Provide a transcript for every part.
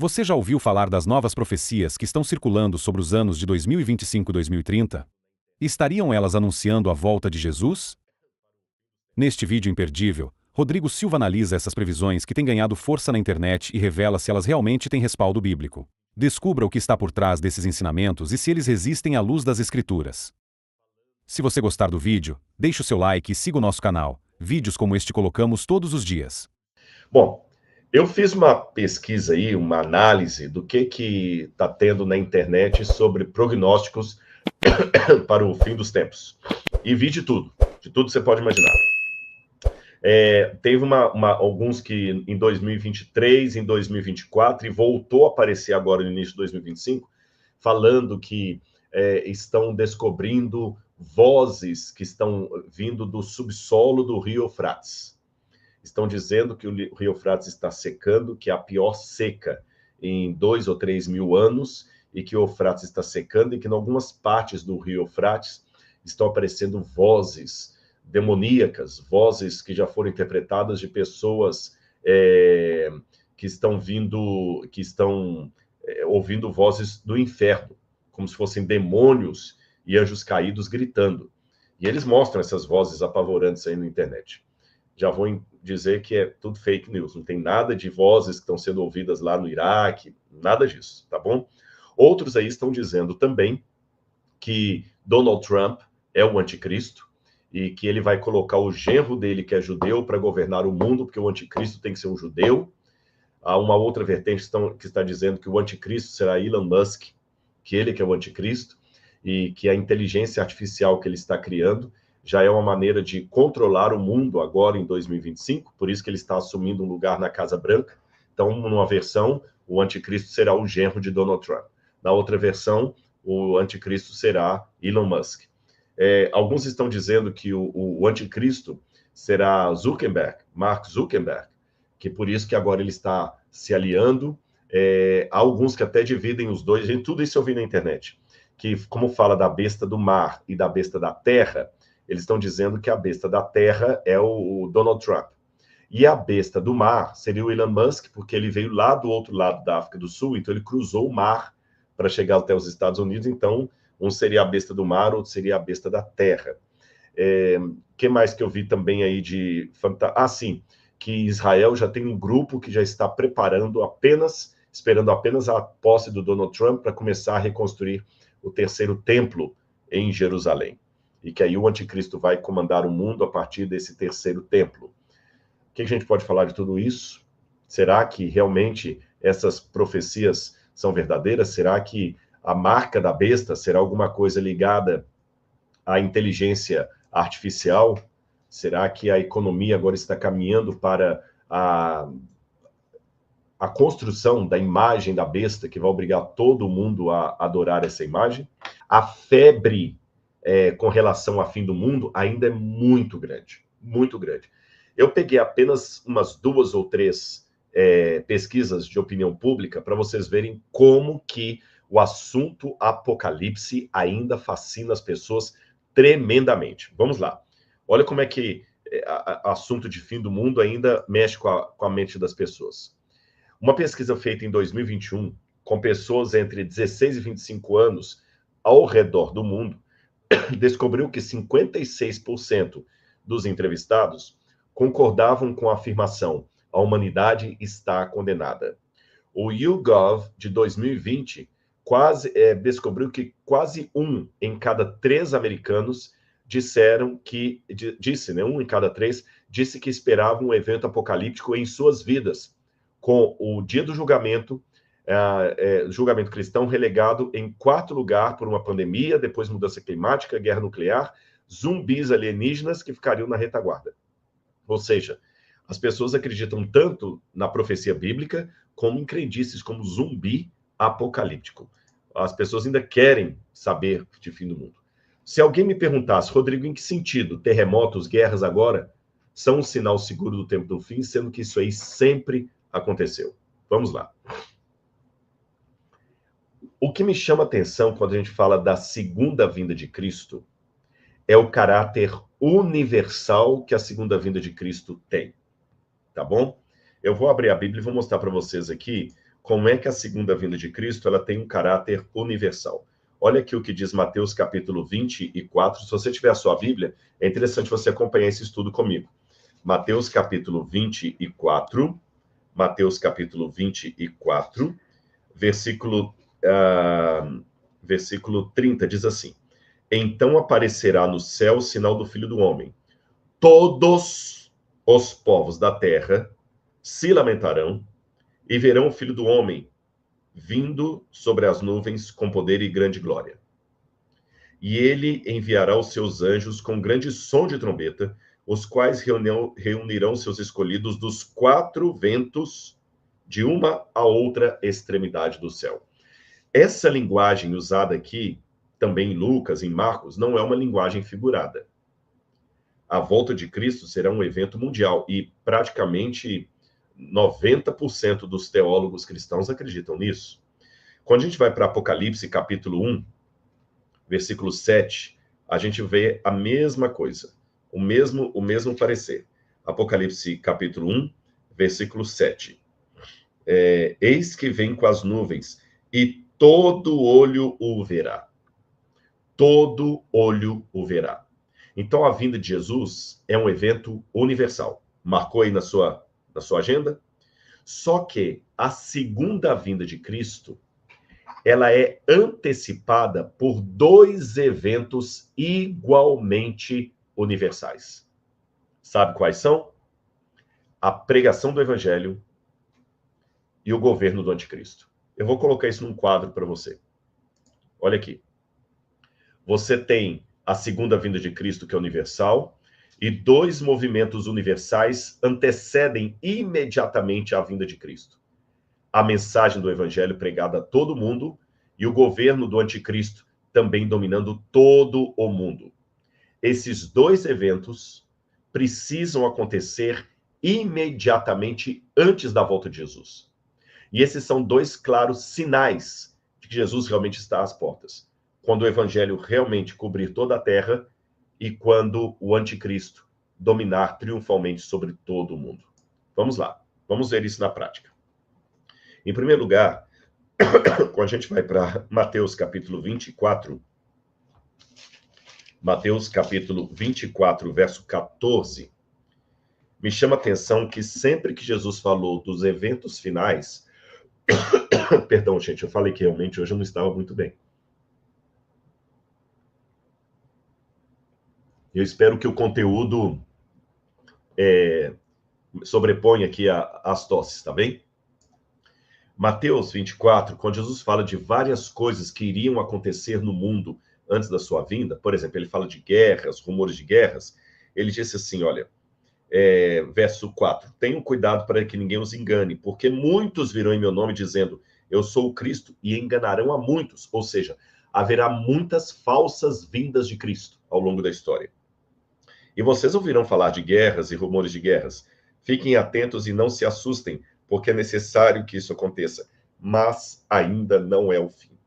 Você já ouviu falar das novas profecias que estão circulando sobre os anos de 2025 e 2030? Estariam elas anunciando a volta de Jesus? Neste vídeo imperdível, Rodrigo Silva analisa essas previsões que têm ganhado força na internet e revela se elas realmente têm respaldo bíblico. Descubra o que está por trás desses ensinamentos e se eles resistem à luz das Escrituras. Se você gostar do vídeo, deixe o seu like e siga o nosso canal. Vídeos como este colocamos todos os dias. Bom, eu fiz uma pesquisa aí, uma análise do que está tendo na internet sobre prognósticos para o fim dos tempos. E vi de tudo você pode imaginar. Teve alguns que em 2023, em 2024, e voltou a aparecer agora no início de 2025, falando que estão descobrindo vozes que estão vindo do subsolo do Rio Eufrates. Estão dizendo que o Rio Eufrates está secando, que é a pior seca em 2 ou 3 mil anos, e que o Eufrates está secando, e que em algumas partes do Rio Eufrates estão aparecendo vozes demoníacas, vozes que já foram interpretadas de pessoas que estão ouvindo vozes do inferno, como se fossem demônios e anjos caídos gritando. E eles mostram essas vozes apavorantes aí na internet. Já vou dizer que é tudo fake news, não tem nada de vozes que estão sendo ouvidas lá no Iraque, nada disso, tá bom? Outros aí estão dizendo também que Donald Trump é o anticristo e que ele vai colocar o genro dele, que é judeu, para governar o mundo, porque o anticristo tem que ser um judeu. Há uma outra vertente que está dizendo que o anticristo será Elon Musk, que ele que é o anticristo, e que a inteligência artificial que ele está criando já é uma maneira de controlar o mundo agora em 2025, por isso que ele está assumindo um lugar na Casa Branca. Então, numa versão, o anticristo será o genro de Donald Trump. Na outra versão, o anticristo será Elon Musk. Alguns estão dizendo que o anticristo será Mark Zuckerberg, que por isso que agora ele está se aliando. Há alguns que até dividem os dois, tudo isso eu vi na internet, que como fala da besta do mar e da besta da terra, eles estão dizendo que a besta da terra é o Donald Trump. E a besta do mar seria o Elon Musk, porque ele veio lá do outro lado da África do Sul, então ele cruzou o mar para chegar até os Estados Unidos. Então, um seria a besta do mar, outro seria a besta da terra. Que mais que eu vi também aí de... sim, que Israel já tem um grupo que já está esperando apenas a posse do Donald Trump para começar a reconstruir o terceiro templo em Jerusalém. E que aí o anticristo vai comandar o mundo a partir desse terceiro templo. O que a gente pode falar de tudo isso? Será que realmente essas profecias são verdadeiras? Será que a marca da besta será alguma coisa ligada à inteligência artificial? Será que a economia agora está caminhando para a construção da imagem da besta, que vai obrigar todo mundo a adorar essa imagem? A febre com relação ao fim do mundo ainda é muito grande, muito grande. Eu peguei apenas umas 2 ou 3 pesquisas de opinião pública para vocês verem como que o assunto apocalipse ainda fascina as pessoas tremendamente. Vamos lá. Olha como é que assunto de fim do mundo ainda mexe com a mente das pessoas. Uma pesquisa feita em 2021 com pessoas entre 16 e 25 anos ao redor do mundo descobriu que 56% dos entrevistados concordavam com a afirmação: a humanidade está condenada. O YouGov de 2020 descobriu que quase 1 em cada 3 americanos um em cada 3 disse que esperava um evento apocalíptico em suas vidas, com o dia do julgamento, julgamento cristão relegado em 4º lugar por uma pandemia, depois mudança climática, guerra nuclear, zumbis alienígenas que ficariam na retaguarda. Ou seja, as pessoas acreditam tanto na profecia bíblica como em crendices como zumbi apocalíptico. As pessoas ainda querem saber de fim do mundo. Se alguém me perguntasse, Rodrigo, em que sentido terremotos, guerras agora são um sinal seguro do tempo do fim, sendo que isso aí sempre aconteceu. Vamos lá. O que me chama atenção quando a gente fala da segunda vinda de Cristo é o caráter universal que a segunda vinda de Cristo tem. Tá bom? Eu vou abrir a Bíblia e vou mostrar para vocês aqui como é que a segunda vinda de Cristo ela tem um caráter universal. Olha aqui o que diz Mateus capítulo 24. Se você tiver a sua Bíblia, é interessante você acompanhar esse estudo comigo. Mateus capítulo 24, Mateus capítulo 24, versículo 30, diz assim: Então aparecerá no céu o sinal do Filho do Homem. Todos os povos da terra se lamentarão e verão o Filho do Homem vindo sobre as nuvens com poder e grande glória. E ele enviará os seus anjos com grande som de trombeta, os quais reunirão seus escolhidos dos quatro ventos, de uma a outra extremidade do céu. Essa linguagem usada aqui, também em Lucas, em Marcos, não é uma linguagem figurada. A volta de Cristo será um evento mundial e praticamente 90% dos teólogos cristãos acreditam nisso. Quando a gente vai para Apocalipse, capítulo 1, versículo 7, a gente vê a mesma coisa, o mesmo parecer. Apocalipse, capítulo 1, versículo 7. Eis que vem com as nuvens, e todo olho o verá. Todo olho o verá. Então, a vinda de Jesus é um evento universal. Marcou aí na sua agenda? Só que a segunda vinda de Cristo, ela é antecipada por dois eventos igualmente universais. Sabe quais são? A pregação do Evangelho e o governo do Anticristo. Eu vou colocar isso num quadro para você. Olha aqui. Você tem a segunda vinda de Cristo, que é universal, e dois movimentos universais antecedem imediatamente a vinda de Cristo. A mensagem do Evangelho pregada a todo mundo e o governo do Anticristo também dominando todo o mundo. Esses dois eventos precisam acontecer imediatamente antes da volta de Jesus. E esses são dois claros sinais de que Jesus realmente está às portas. Quando o Evangelho realmente cobrir toda a terra e quando o Anticristo dominar triunfalmente sobre todo o mundo. Vamos lá, vamos ver isso na prática. Em primeiro lugar, quando a gente vai para Mateus capítulo 24, Mateus capítulo 24, verso 14, me chama a atenção que sempre que Jesus falou dos eventos finais, perdão, gente, eu falei que realmente hoje eu não estava muito bem. Eu espero que o conteúdo sobreponha aqui as tosses, tá bem? Mateus 24, quando Jesus fala de várias coisas que iriam acontecer no mundo antes da sua vinda, por exemplo, ele fala de guerras, rumores de guerras, ele disse assim, olha, verso 4, tenham cuidado para que ninguém os engane, porque muitos virão em meu nome dizendo, eu sou o Cristo, e enganarão a muitos, ou seja, haverá muitas falsas vindas de Cristo ao longo da história. E vocês ouvirão falar de guerras e rumores de guerras. Fiquem atentos e não se assustem, porque é necessário que isso aconteça, mas ainda não é o fim.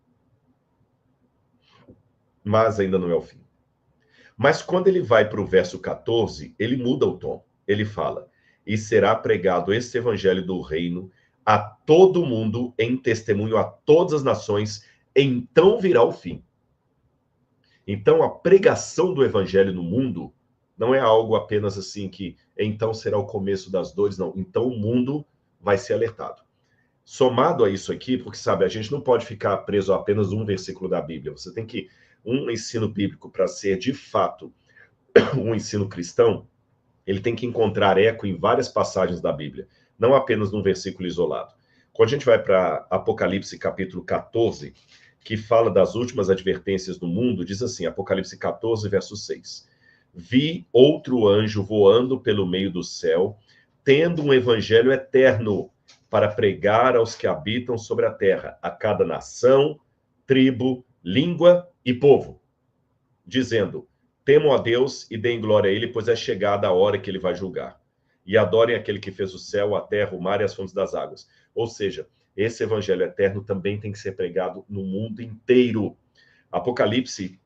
Mas ainda não é o fim. Mas quando ele vai para o verso 14, ele muda o tom. Ele fala, e será pregado esse evangelho do reino a todo mundo em testemunho a todas as nações, então virá o fim. Então a pregação do evangelho no mundo não é algo apenas assim que então será o começo das dores, não. Então o mundo vai ser alertado. Somado a isso aqui, porque sabe, a gente não pode ficar preso a apenas um versículo da Bíblia. Você tem que um ensino bíblico para ser de fato um ensino cristão, ele tem que encontrar eco em várias passagens da Bíblia, não apenas num versículo isolado. Quando a gente vai para Apocalipse capítulo 14, que fala das últimas advertências do mundo, diz assim, Apocalipse 14, verso 6. Vi outro anjo voando pelo meio do céu, tendo um evangelho eterno para pregar aos que habitam sobre a terra, a cada nação, tribo, língua e povo, dizendo, temam a Deus e deem glória a ele, pois é chegada a hora que ele vai julgar. E adorem aquele que fez o céu, a terra, o mar e as fontes das águas. Ou seja, esse evangelho eterno também tem que ser pregado no mundo inteiro. Apocalipse,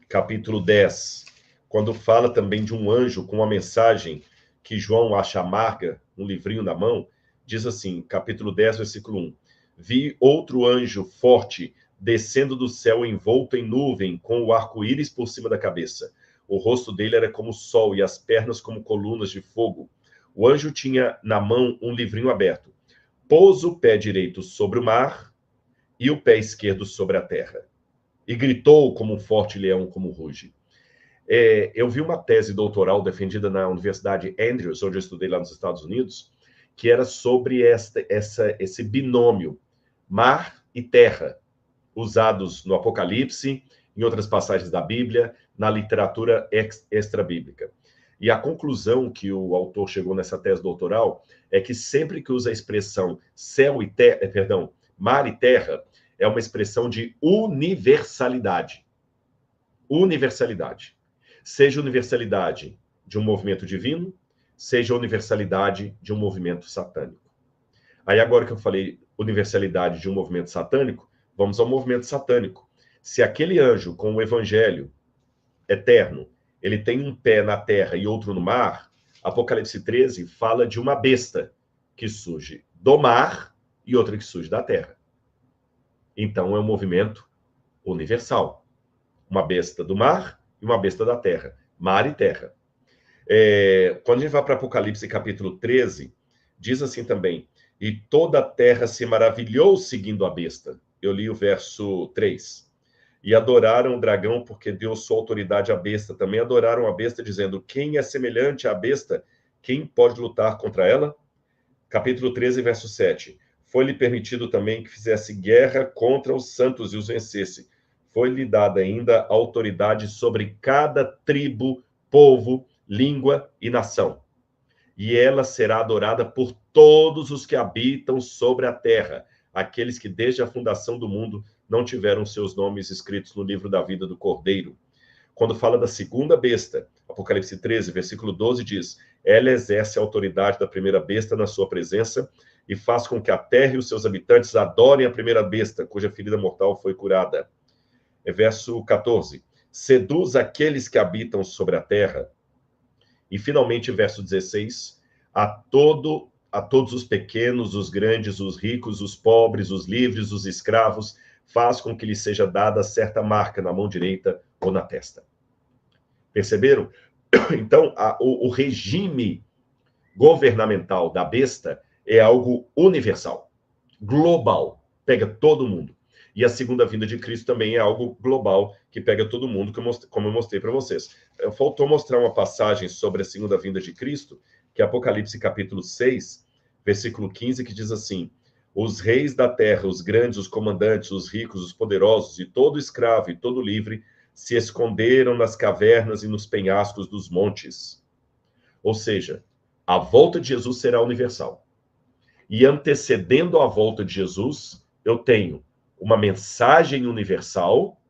capítulo 10, quando fala também de um anjo com uma mensagem que João acha amarga, um livrinho na mão, diz assim, capítulo 10, versículo 1. Vi outro anjo forte descendo do céu envolto em nuvem, com o arco-íris por cima da cabeça. O rosto dele era como o sol e as pernas como colunas de fogo. O anjo tinha na mão um livrinho aberto. Pôs o pé direito sobre o mar e o pé esquerdo sobre a terra. E gritou como um forte leão, como ruge. Eu vi uma tese doutoral defendida na Universidade Andrews, onde eu estudei lá nos Estados Unidos, que era sobre esse binômio, mar e terra, usados no Apocalipse, em outras passagens da Bíblia, na literatura extra-bíblica. E a conclusão que o autor chegou nessa tese doutoral é que sempre que usa a expressão céu e terra, mar e terra, é uma expressão de universalidade. Universalidade. Seja universalidade de um movimento divino, seja universalidade de um movimento satânico. Aí agora que eu falei universalidade de um movimento satânico, vamos ao movimento satânico. Se aquele anjo com o evangelho eterno, ele tem um pé na terra e outro no mar, Apocalipse 13 fala de uma besta que surge do mar e outra que surge da terra. Então é um movimento universal. Uma besta do mar e uma besta da terra. Mar e terra. Quando a gente vai para Apocalipse capítulo 13, diz assim também: e toda a terra se maravilhou seguindo a besta. Eu li o verso 3. E adoraram o dragão porque deu sua autoridade à besta. Também adoraram a besta, dizendo: quem é semelhante à besta? Quem pode lutar contra ela? Capítulo 13, verso 7. Foi-lhe permitido também que fizesse guerra contra os santos e os vencesse. Foi-lhe dada ainda autoridade sobre cada tribo, povo, língua e nação. E ela será adorada por todos os que habitam sobre a terra, aqueles que desde a fundação do mundo não tiveram seus nomes escritos no livro da vida do Cordeiro. Quando fala da segunda besta, Apocalipse 13, versículo 12 diz: ela exerce a autoridade da primeira besta na sua presença e faz com que a terra e os seus habitantes adorem a primeira besta, cuja ferida mortal foi curada. Verso 14: seduz aqueles que habitam sobre a terra. E finalmente, verso 16: a todos os pequenos, os grandes, os ricos, os pobres, os livres, os escravos, faz com que lhe seja dada certa marca na mão direita ou na testa. Perceberam? Então, o regime governamental da besta é algo universal, global, pega todo mundo. E a segunda vinda de Cristo também é algo global, que pega todo mundo, como eu mostrei para vocês. Faltou mostrar uma passagem sobre a segunda vinda de Cristo, que é Apocalipse capítulo 6, versículo 15, que diz assim: os reis da terra, os grandes, os comandantes, os ricos, os poderosos, e todo escravo e todo livre, se esconderam nas cavernas e nos penhascos dos montes. Ou seja, a volta de Jesus será universal. E antecedendo a volta de Jesus, eu tenho uma mensagem universal,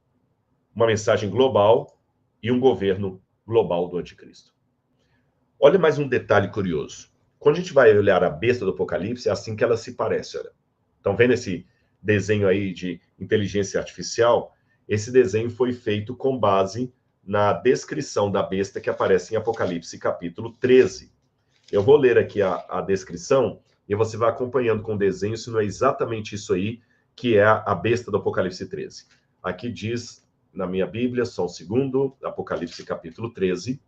uma mensagem global e um governo global do anticristo. Olha mais um detalhe curioso. Quando a gente vai olhar a besta do Apocalipse, é assim que ela se parece. Olha. Estão vendo esse desenho aí de inteligência artificial? Esse desenho foi feito com base na descrição da besta que aparece em Apocalipse capítulo 13. Eu vou ler aqui a descrição e você vai acompanhando com o desenho se não é exatamente isso aí que é a besta do Apocalipse 13. Aqui diz, na minha Bíblia, só um segundo, Apocalipse capítulo 13,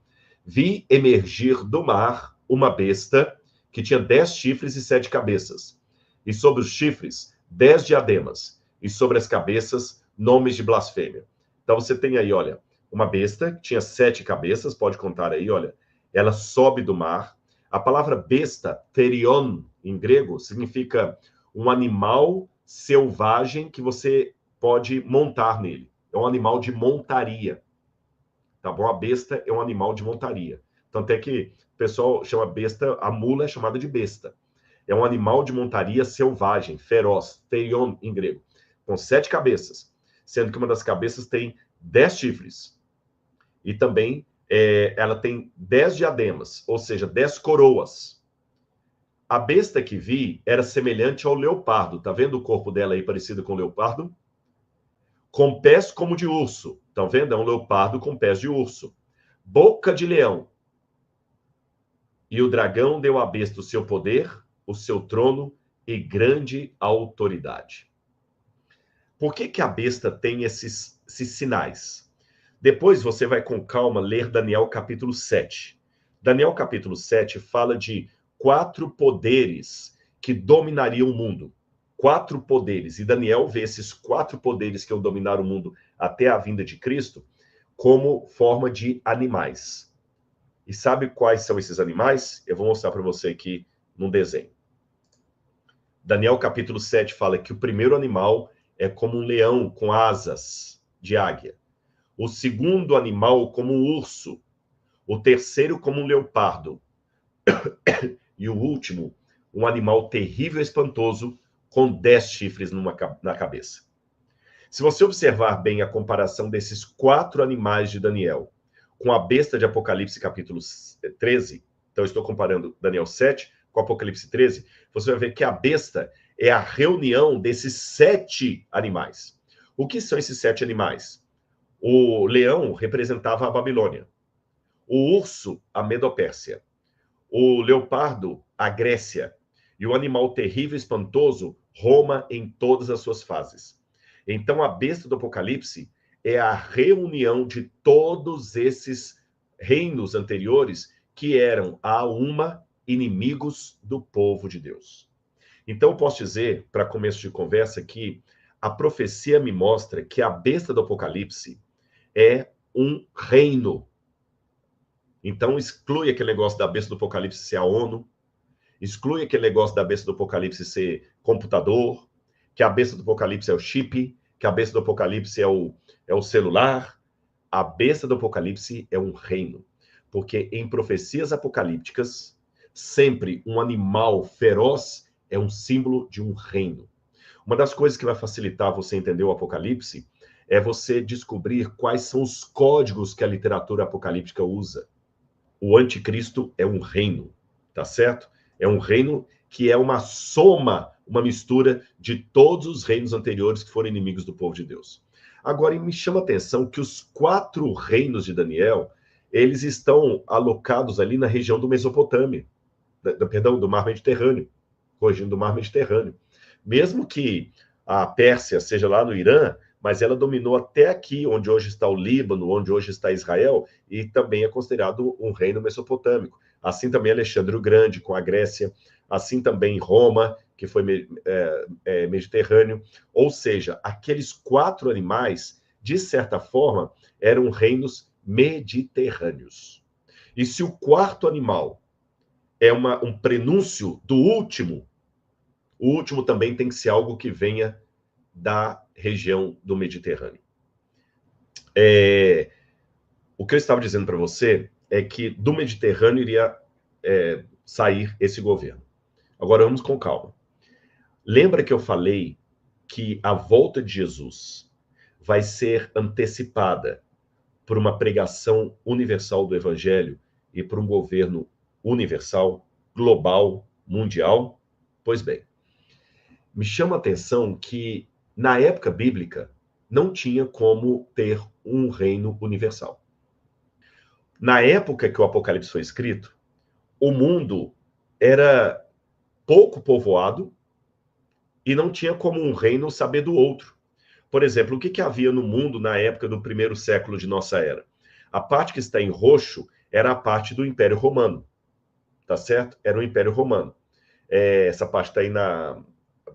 vi emergir do mar uma besta que tinha 10 chifres e 7 cabeças, e sobre os chifres 10 diademas, e sobre as cabeças nomes de blasfêmia. Então você tem aí, olha, uma besta que tinha 7 cabeças, pode contar aí, olha, ela sobe do mar. A palavra besta, therion, em grego, significa um animal selvagem que você pode montar nele. É um animal de montaria. Tá bom? A besta é um animal de montaria. Tanto é que o pessoal chama besta, a mula é chamada de besta. É um animal de montaria selvagem, feroz, therion em grego, com 7 cabeças, sendo que uma das cabeças tem 10 chifres. E também ela tem 10 diademas, ou seja, 10 coroas. A besta que vi era semelhante ao leopardo. Tá vendo o corpo dela aí parecido com o leopardo? Com pés como de urso. Tá vendo? É um leopardo com pés de urso. Boca de leão. E o dragão deu à besta o seu poder, o seu trono e grande autoridade. Por que a besta tem esses sinais? Depois você vai com calma ler Daniel capítulo 7. Daniel capítulo 7 fala de 4 poderes que dominariam o mundo. 4 poderes. E Daniel vê esses 4 poderes que iam dominar o mundo até a vinda de Cristo como forma de animais. E sabe quais são esses animais? Eu vou mostrar para você aqui num desenho. Daniel capítulo 7 fala que o primeiro animal é como um leão com asas de águia. O segundo animal como um urso. O terceiro como um leopardo. E o último, um animal terrível e espantoso com 10 chifres na cabeça. Se você observar bem a comparação desses 4 animais de Daniel com a besta de Apocalipse capítulo 13, então estou comparando Daniel 7 com Apocalipse 13, você vai ver que a besta é a reunião desses 7 animais. O que são esses 7 animais? O leão representava a Babilônia, o urso, a Medopérsia, o leopardo, a Grécia, e o animal terrível e espantoso, Roma em todas as suas fases. Então, a besta do Apocalipse é a reunião de todos esses reinos anteriores que eram, a uma, inimigos do povo de Deus. Então, eu posso dizer, para começo de conversa, que a profecia me mostra que a besta do Apocalipse é um reino. Então, exclui aquele negócio da besta do Apocalipse ser a ONU, exclui aquele negócio da besta do Apocalipse ser computador, que a besta do Apocalipse é o chip, que a besta do Apocalipse é o celular. A besta do Apocalipse é um reino. Porque em profecias apocalípticas, sempre um animal feroz é um símbolo de um reino. Uma das coisas que vai facilitar você entender o Apocalipse é você descobrir quais são os códigos que a literatura apocalíptica usa. O anticristo é um reino, tá certo? É um reino que é uma soma, uma mistura de todos os reinos anteriores que foram inimigos do povo de Deus. Agora, me chama a atenção que os 4 reinos de Daniel, eles estão alocados ali na região do Mesopotâmia, perdão, do Mar Mediterrâneo, corrigindo, do Mar Mediterrâneo. Mesmo que a Pérsia seja lá no Irã, mas ela dominou até aqui, onde hoje está o Líbano, onde hoje está Israel, e também é considerado um reino mesopotâmico. Assim também Alexandre o Grande, com a Grécia, assim também Roma, que foi Mediterrâneo. Ou seja, aqueles 4 animais, de certa forma, eram reinos mediterrâneos. E se o 4º animal é um prenúncio do último, o último também tem que ser algo que venha da região do Mediterrâneo. O que eu estava dizendo para você é que do Mediterrâneo iria sair esse governo. Agora vamos com calma. Lembra que eu falei que a volta de Jesus vai ser antecipada por uma pregação universal do Evangelho e por um governo universal, global, mundial? Pois bem, me chama a atenção que na época bíblica não tinha como ter um reino universal. Na época que o Apocalipse foi escrito, o mundo era pouco povoado e não tinha como um reino saber do outro. Por exemplo, o que havia no mundo na época do 1º século de nossa era? A parte que está em roxo era a parte do Império Romano, tá certo? Era o Império Romano. Essa parte está aí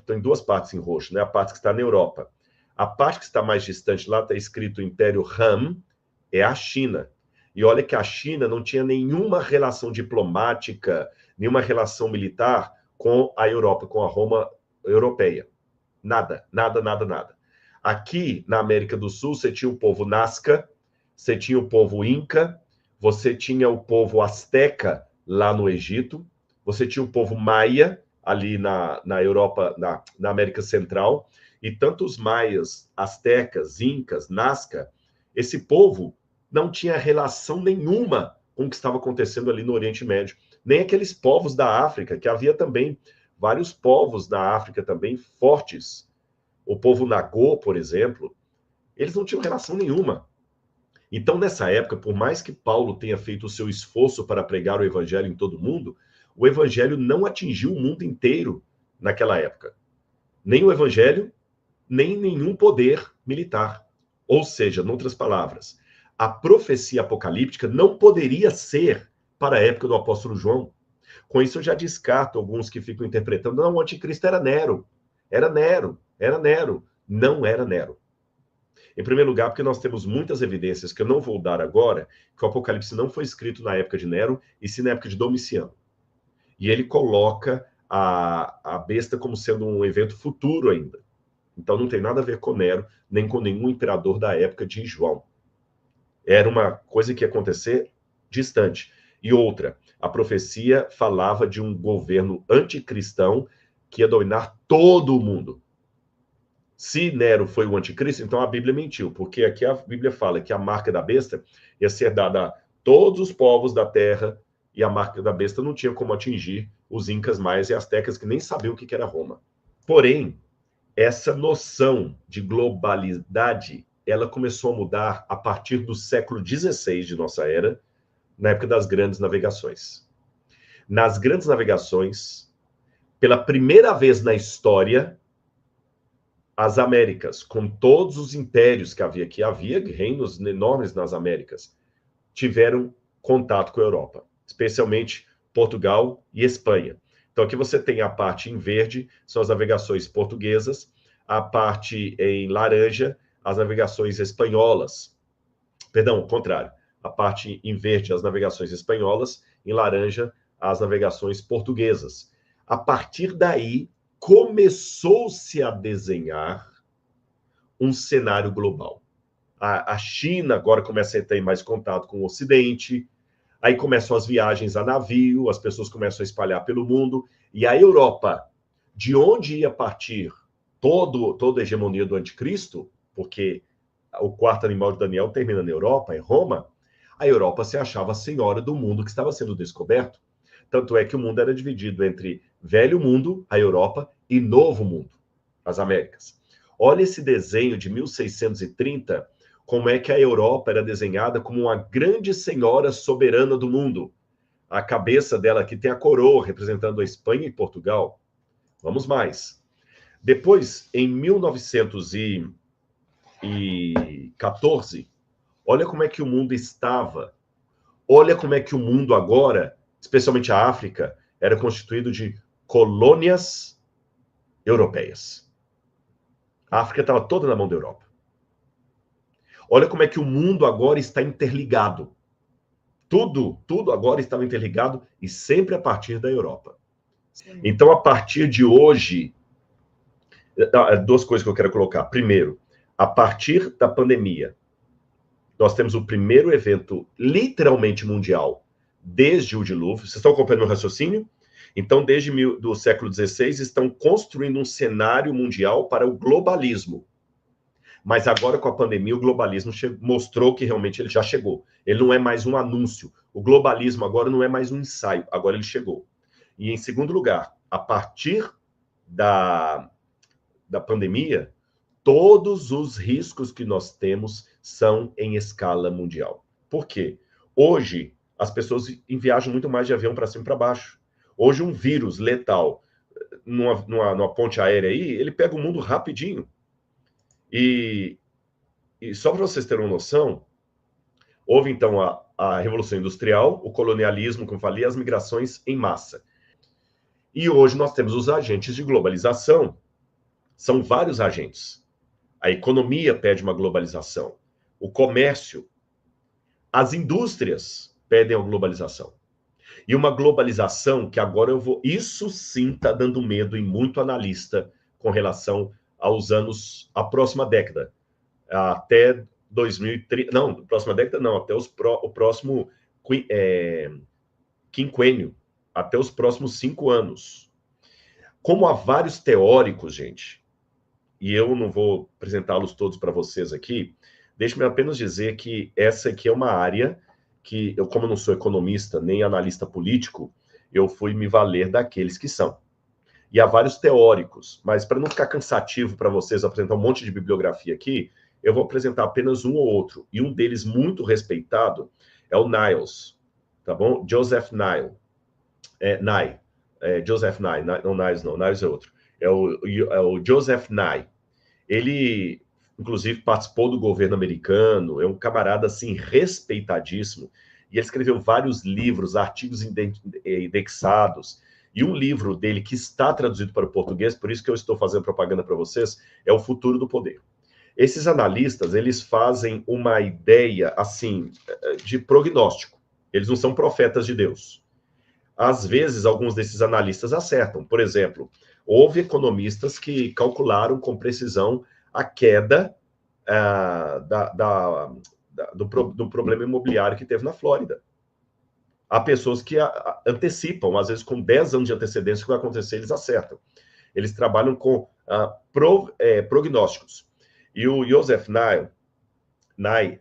tem 2 partes em roxo, né? A parte que está na Europa. A parte que está mais distante lá está escrito Império Han, é a China. E olha que a China não tinha nenhuma relação diplomática, nenhuma relação militar com a Europa, com a Roma europeia. Nada, nada, nada, nada. Aqui na América do Sul, você tinha o povo Nazca, você tinha o povo Inca, você tinha o povo Azteca lá no Egito, você tinha o povo Maia ali na Europa, na América Central, e tanto os maias, astecas, incas, Nazca, esse povo não tinha relação nenhuma com o que estava acontecendo ali no Oriente Médio. Nem aqueles povos da África, que havia também vários povos da África também fortes. O povo Nagô, por exemplo, eles não tinham relação nenhuma. Então, nessa época, por mais que Paulo tenha feito o seu esforço para pregar o evangelho em todo mundo, o evangelho não atingiu o mundo inteiro naquela época. Nem o evangelho, nem nenhum poder militar. Ou seja, em outras palavras, a profecia apocalíptica não poderia ser para a época do apóstolo João. Com isso eu já descarto alguns que ficam interpretando, não, o anticristo era Nero. Era Nero, era Nero. Não era Nero. Em primeiro lugar, porque nós temos muitas evidências que eu não vou dar agora, que o Apocalipse não foi escrito na época de Nero, e sim na época de Domiciano. E ele coloca a besta como sendo um evento futuro ainda. Então não tem nada a ver com Nero, nem com nenhum imperador da época de João. Era uma coisa que ia acontecer distante. E outra, a profecia falava de um governo anticristão que ia dominar todo o mundo. Se Nero foi o anticristo, então a Bíblia mentiu, porque aqui a Bíblia fala que a marca da besta ia ser dada a todos os povos da terra, e a marca da besta não tinha como atingir os incas maias e astecas, que nem sabiam o que era Roma. Porém, essa noção de globalidade, ela começou a mudar a partir do século XVI de nossa era, na época das grandes navegações. Nas grandes navegações, pela primeira vez na história, as Américas, com todos os impérios que havia reinos enormes nas Américas, tiveram contato com a Europa, especialmente Portugal e Espanha. Então aqui você tem a parte em verde, são as navegações portuguesas, a parte em laranja, as navegações espanholas. Perdão, ao contrário. A parte em verde, as navegações espanholas, em laranja, as navegações portuguesas. A partir daí, começou-se a desenhar um cenário global. A China agora começa a ter mais contato com o Ocidente, aí começam as viagens a navio, as pessoas começam a espalhar pelo mundo, e a Europa, de onde ia partir toda a hegemonia do anticristo, porque o quarto animal de Daniel termina na Europa, em Roma, a Europa se achava a senhora do mundo que estava sendo descoberto. Tanto é que o mundo era dividido entre velho mundo, a Europa, e novo mundo, as Américas. Olha esse desenho de 1630, como é que a Europa era desenhada como uma grande senhora soberana do mundo. A cabeça dela aqui tem a coroa, representando a Espanha e Portugal. Vamos mais. Depois, em 1914, olha como é que o mundo estava. Olha como é que o mundo agora, especialmente a África, era constituído de colônias europeias. A África estava toda na mão da Europa. Olha como é que o mundo agora está interligado. Tudo agora estava interligado e sempre a partir da Europa. Então, a partir de hoje, duas coisas que eu quero colocar. Primeiro, a partir da pandemia, nós temos o primeiro evento literalmente mundial desde o dilúvio. Vocês estão acompanhando o meu raciocínio? Então, desde do século XVI, estão construindo um cenário mundial para o globalismo. Mas agora, com a pandemia, o globalismo mostrou que realmente ele já chegou. Ele não é mais um anúncio. O globalismo agora não é mais um ensaio. Agora ele chegou. E, em segundo lugar, a partir da pandemia, todos os riscos que nós temos são em escala mundial. Por quê? Hoje, as pessoas viajam muito mais de avião para cima e para baixo. Hoje, um vírus letal numa ponte aérea aí, ele pega o mundo rapidinho. E só para vocês terem uma noção, houve então a Revolução Industrial, o colonialismo, como eu falei, as migrações em massa. E hoje nós temos os agentes de globalização. São vários agentes. A economia pede uma globalização. O comércio, as indústrias pedem a globalização. E uma globalização que agora isso sim está dando medo em muito analista com relação aos anos, a próxima década, até 2030, não, próxima década não, até o próximo quinquênio, até os próximos 5 anos. Como há vários teóricos, gente, e eu não vou apresentá-los todos para vocês aqui, deixe-me apenas dizer que essa aqui é uma área que eu, como não sou economista nem analista político, eu fui me valer daqueles que são. E há vários teóricos, mas para não ficar cansativo para vocês apresentar um monte de bibliografia aqui, eu vou apresentar apenas um ou outro. E um deles muito respeitado é o Niles, tá bom? Joseph Nye. Joseph Nye, não, Niles é outro. É o Joseph Nye. Ele, inclusive, participou do governo americano, é um camarada, assim, respeitadíssimo, e ele escreveu vários livros, artigos indexados, e um livro dele que está traduzido para o português, por isso que eu estou fazendo propaganda para vocês, é O Futuro do Poder. Esses analistas, eles fazem uma ideia, assim, de prognóstico. Eles não são profetas de Deus. Às vezes, alguns desses analistas acertam. Por exemplo, houve economistas que calcularam com precisão a queda do problema imobiliário que teve na Flórida. Há pessoas que antecipam, às vezes com 10 anos de antecedência, o que vai acontecer, eles acertam. Eles trabalham com prognósticos. E o Joseph Nye,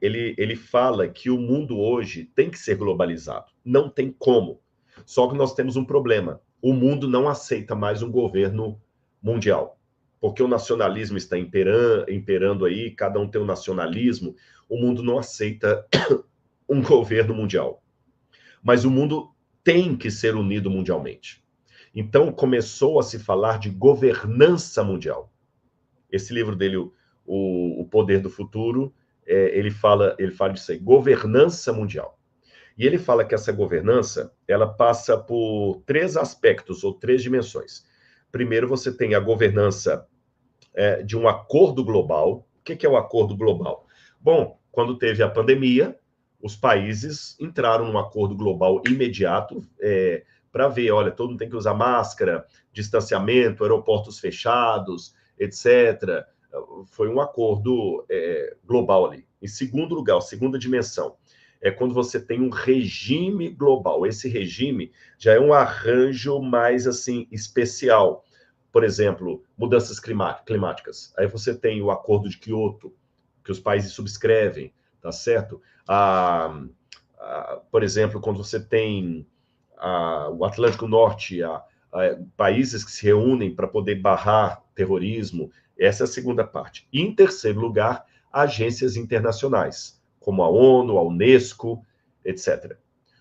ele fala que o mundo hoje tem que ser globalizado. Não tem como. Só que nós temos um problema. O mundo não aceita mais um governo mundial. Porque o nacionalismo está imperando aí, cada um tem um nacionalismo. O mundo não aceita um governo mundial. Mas o mundo tem que ser unido mundialmente. Então, começou a se falar de governança mundial. Esse livro dele, O Poder do Futuro, ele fala disso aí, governança mundial. E ele fala que essa governança, ela passa por 3 aspectos, ou 3 dimensões. Primeiro, você tem a governança de um acordo global. O que é o acordo global? Bom, quando teve a pandemia, os países entraram num acordo global imediato para ver, olha, todo mundo tem que usar máscara, distanciamento, aeroportos fechados, etc. Foi um acordo global ali. Em segundo lugar, a segunda dimensão, é quando você tem um regime global. Esse regime já é um arranjo mais, assim, especial. Por exemplo, mudanças climáticas. Aí você tem o Acordo de Quioto, que os países subscrevem, tá certo? Por exemplo, quando você tem o Atlântico Norte, países que se reúnem para poder barrar terrorismo, essa é a segunda parte. E, em terceiro lugar, agências internacionais, como a ONU, a Unesco, etc.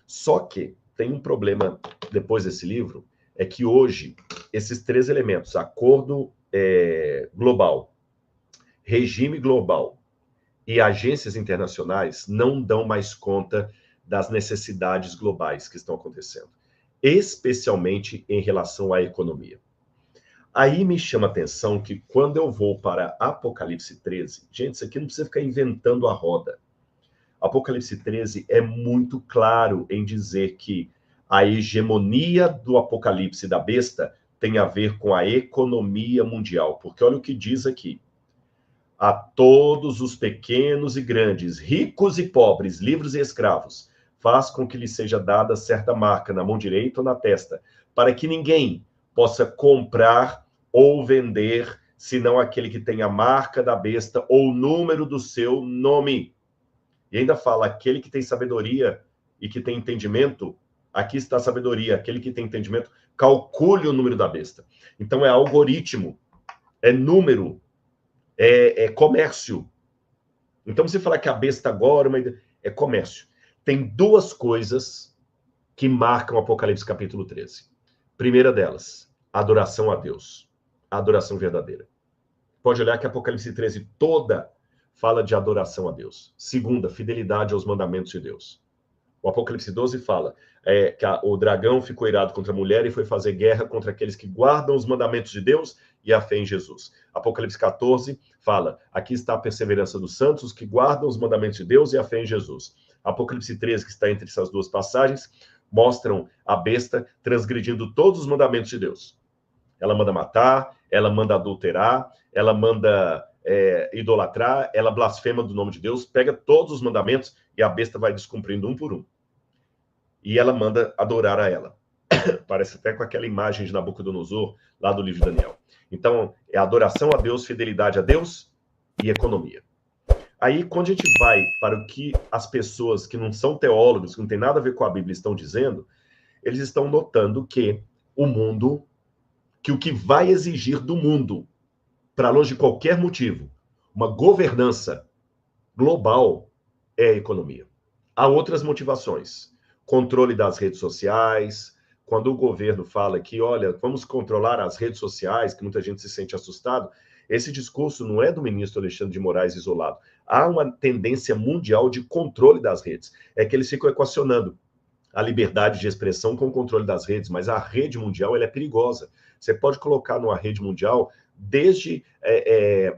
Só que tem um problema depois desse livro, é que hoje esses 3 elementos, acordo global, regime global e agências internacionais, não dão mais conta das necessidades globais que estão acontecendo, especialmente em relação à economia. Aí me chama a atenção que quando eu vou para Apocalipse 13, gente, isso aqui não precisa ficar inventando a roda. Apocalipse 13 é muito claro em dizer que a hegemonia do Apocalipse da besta tem a ver com a economia mundial. Porque olha o que diz aqui. A todos os pequenos e grandes, ricos e pobres, livres e escravos, faz com que lhe seja dada certa marca na mão direita ou na testa, para que ninguém possa comprar ou vender, senão aquele que tem a marca da besta ou o número do seu nome. E ainda fala, aquele que tem sabedoria e que tem entendimento, aqui está a sabedoria, aquele que tem entendimento, calcule o número da besta. Então é algoritmo, é número, é comércio. Então você fala que a besta agora é comércio. Tem 2 coisas que marcam o Apocalipse capítulo 13. Primeira delas, adoração a Deus, a adoração verdadeira. Pode olhar que Apocalipse 13 toda fala de adoração a Deus. Segunda, fidelidade aos mandamentos de Deus. O Apocalipse 12 fala que o dragão ficou irado contra a mulher e foi fazer guerra contra aqueles que guardam os mandamentos de Deus e a fé em Jesus. Apocalipse 14 fala, aqui está a perseverança dos santos, os que guardam os mandamentos de Deus e a fé em Jesus. Apocalipse 13, que está entre essas 2 passagens, mostram a besta transgredindo todos os mandamentos de Deus. Ela manda matar, ela manda adulterar, ela manda idolatrar, ela blasfema do nome de Deus, pega todos os mandamentos e a besta vai descumprindo um por um. E ela manda adorar a ela. Parece até com aquela imagem de Nabucodonosor, lá do livro de Daniel. Então, é adoração a Deus, fidelidade a Deus e economia. Aí, quando a gente vai para o que as pessoas que não são teólogos, que não tem nada a ver com a Bíblia, estão dizendo, eles estão notando que o mundo, que o que vai exigir do mundo, para longe de qualquer motivo, uma governança global é a economia. Há outras motivações. Controle das redes sociais, quando o governo fala que, olha, vamos controlar as redes sociais, que muita gente se sente assustado, esse discurso não é do ministro Alexandre de Moraes isolado. Há uma tendência mundial de controle das redes. É que eles ficam equacionando a liberdade de expressão com o controle das redes, mas a rede mundial ela é perigosa. Você pode colocar numa rede mundial desde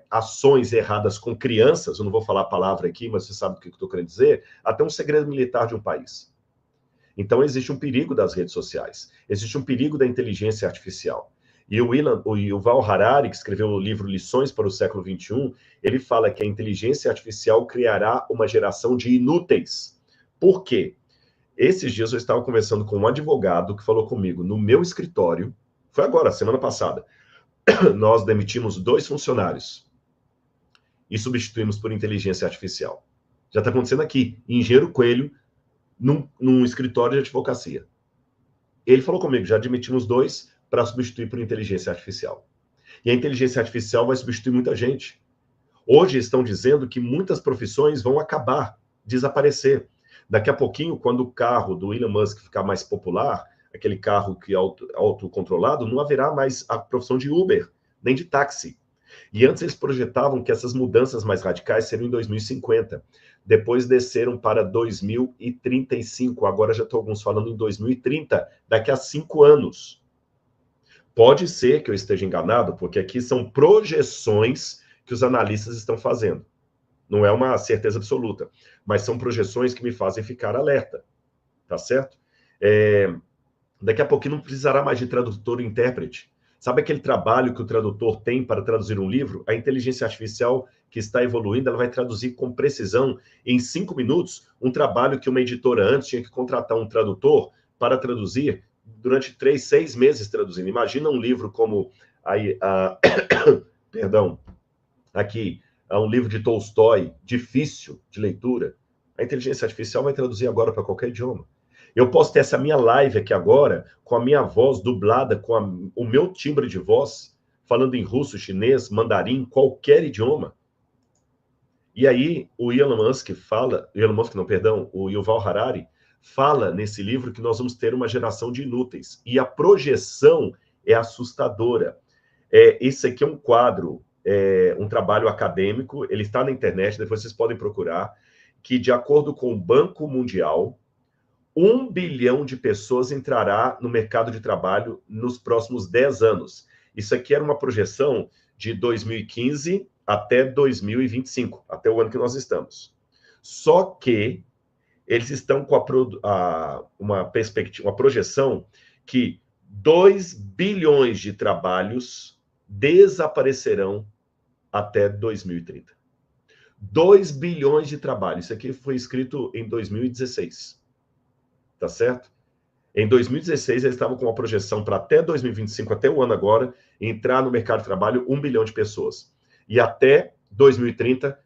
ações erradas com crianças, eu não vou falar a palavra aqui, mas você sabe o que eu estou querendo dizer, até um segredo militar de um país. Então, existe um perigo das redes sociais, existe um perigo da inteligência artificial. E o Yuval Harari, que escreveu o livro Lições para o Século XXI, ele fala que a inteligência artificial criará uma geração de inúteis. Por quê? Esses dias eu estava conversando com um advogado que falou comigo no meu escritório, foi agora, semana passada, nós demitimos 2 funcionários e substituímos por inteligência artificial. Já está acontecendo aqui, em Engenheiro Coelho, num escritório de advocacia. Ele falou comigo, já admitimos 2 para substituir por inteligência artificial. E a inteligência artificial vai substituir muita gente. Hoje estão dizendo que muitas profissões vão acabar, desaparecer. Daqui a pouquinho, quando o carro do Elon Musk ficar mais popular, aquele carro que é autocontrolado, não haverá mais a profissão de Uber, nem de táxi. E antes eles projetavam que essas mudanças mais radicais seriam em 2050. Depois desceram para 2035. Agora já estão alguns falando em 2030, daqui a 5 anos. Pode ser que eu esteja enganado, porque aqui são projeções que os analistas estão fazendo. Não é uma certeza absoluta, mas são projeções que me fazem ficar alerta, tá certo? Daqui a pouquinho não precisará mais de tradutor e intérprete. Sabe aquele trabalho que o tradutor tem para traduzir um livro? A inteligência artificial que está evoluindo, ela vai traduzir com precisão, em 5 minutos, um trabalho que uma editora antes tinha que contratar um tradutor para traduzir durante 3, 6 meses traduzindo. Imagina um livro como perdão, aqui, um livro de Tolstói, difícil de leitura. A inteligência artificial vai traduzir agora para qualquer idioma. Eu posso ter essa minha live aqui agora, com a minha voz dublada, com o meu timbre de voz, falando em russo, chinês, mandarim, qualquer idioma. E aí, o o Yuval Harari, fala nesse livro que nós vamos ter uma geração de inúteis. E a projeção é assustadora. Esse aqui é um quadro, um trabalho acadêmico, ele está na internet, depois vocês podem procurar, que de acordo com o Banco Mundial, 1 bilhão de pessoas entrará no mercado de trabalho nos próximos 10 anos. Isso aqui era uma projeção de 2015 até 2025, até o ano que nós estamos. Só que eles estão com uma perspectiva, uma projeção que 2 bilhões de trabalhos desaparecerão até 2030. 2 bilhões de trabalhos. Isso aqui foi escrito em 2016. Tá certo? Em 2016, eles estavam com uma projeção para até 2025, até o ano agora, entrar no mercado de trabalho 1 bilhão de pessoas. E até 2030,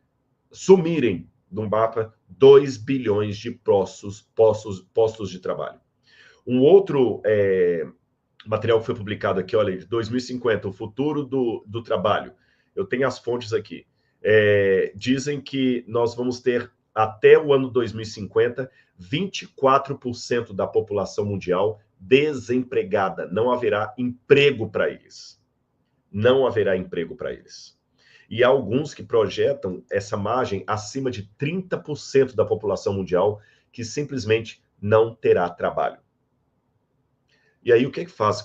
sumirem do mapa 2 bilhões de postos de trabalho. Um outro material que foi publicado aqui, olha, de 2050, o futuro do trabalho. Eu tenho as fontes aqui. Dizem que nós vamos ter, até o ano 2050, 24% da população mundial desempregada. Não haverá emprego para eles. Não haverá emprego para eles. E há alguns que projetam essa margem acima de 30% da população mundial que simplesmente não terá trabalho. E aí, o que faz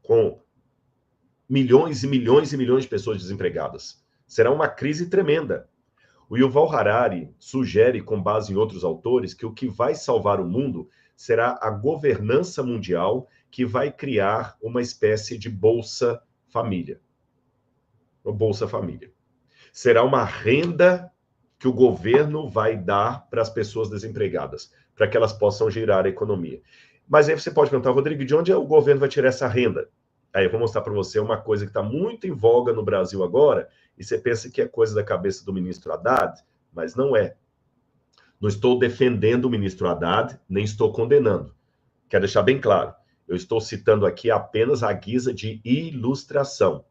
com milhões e milhões e milhões de pessoas desempregadas? Será uma crise tremenda. O Yuval Harari sugere, com base em outros autores, que o que vai salvar o mundo será a governança mundial, que vai criar uma espécie de Bolsa Família. Uma Bolsa Família. Será uma renda que o governo vai dar para as pessoas desempregadas, para que elas possam girar a economia. Mas aí você pode perguntar, Rodrigo, de onde o governo vai tirar essa renda? Aí eu vou mostrar para você uma coisa que está muito em voga no Brasil agora, e você pensa que é coisa da cabeça do ministro Haddad, mas não é. Não estou defendendo o ministro Haddad, nem estou condenando. Quero deixar bem claro. Eu estou citando aqui apenas a guisa de ilustração,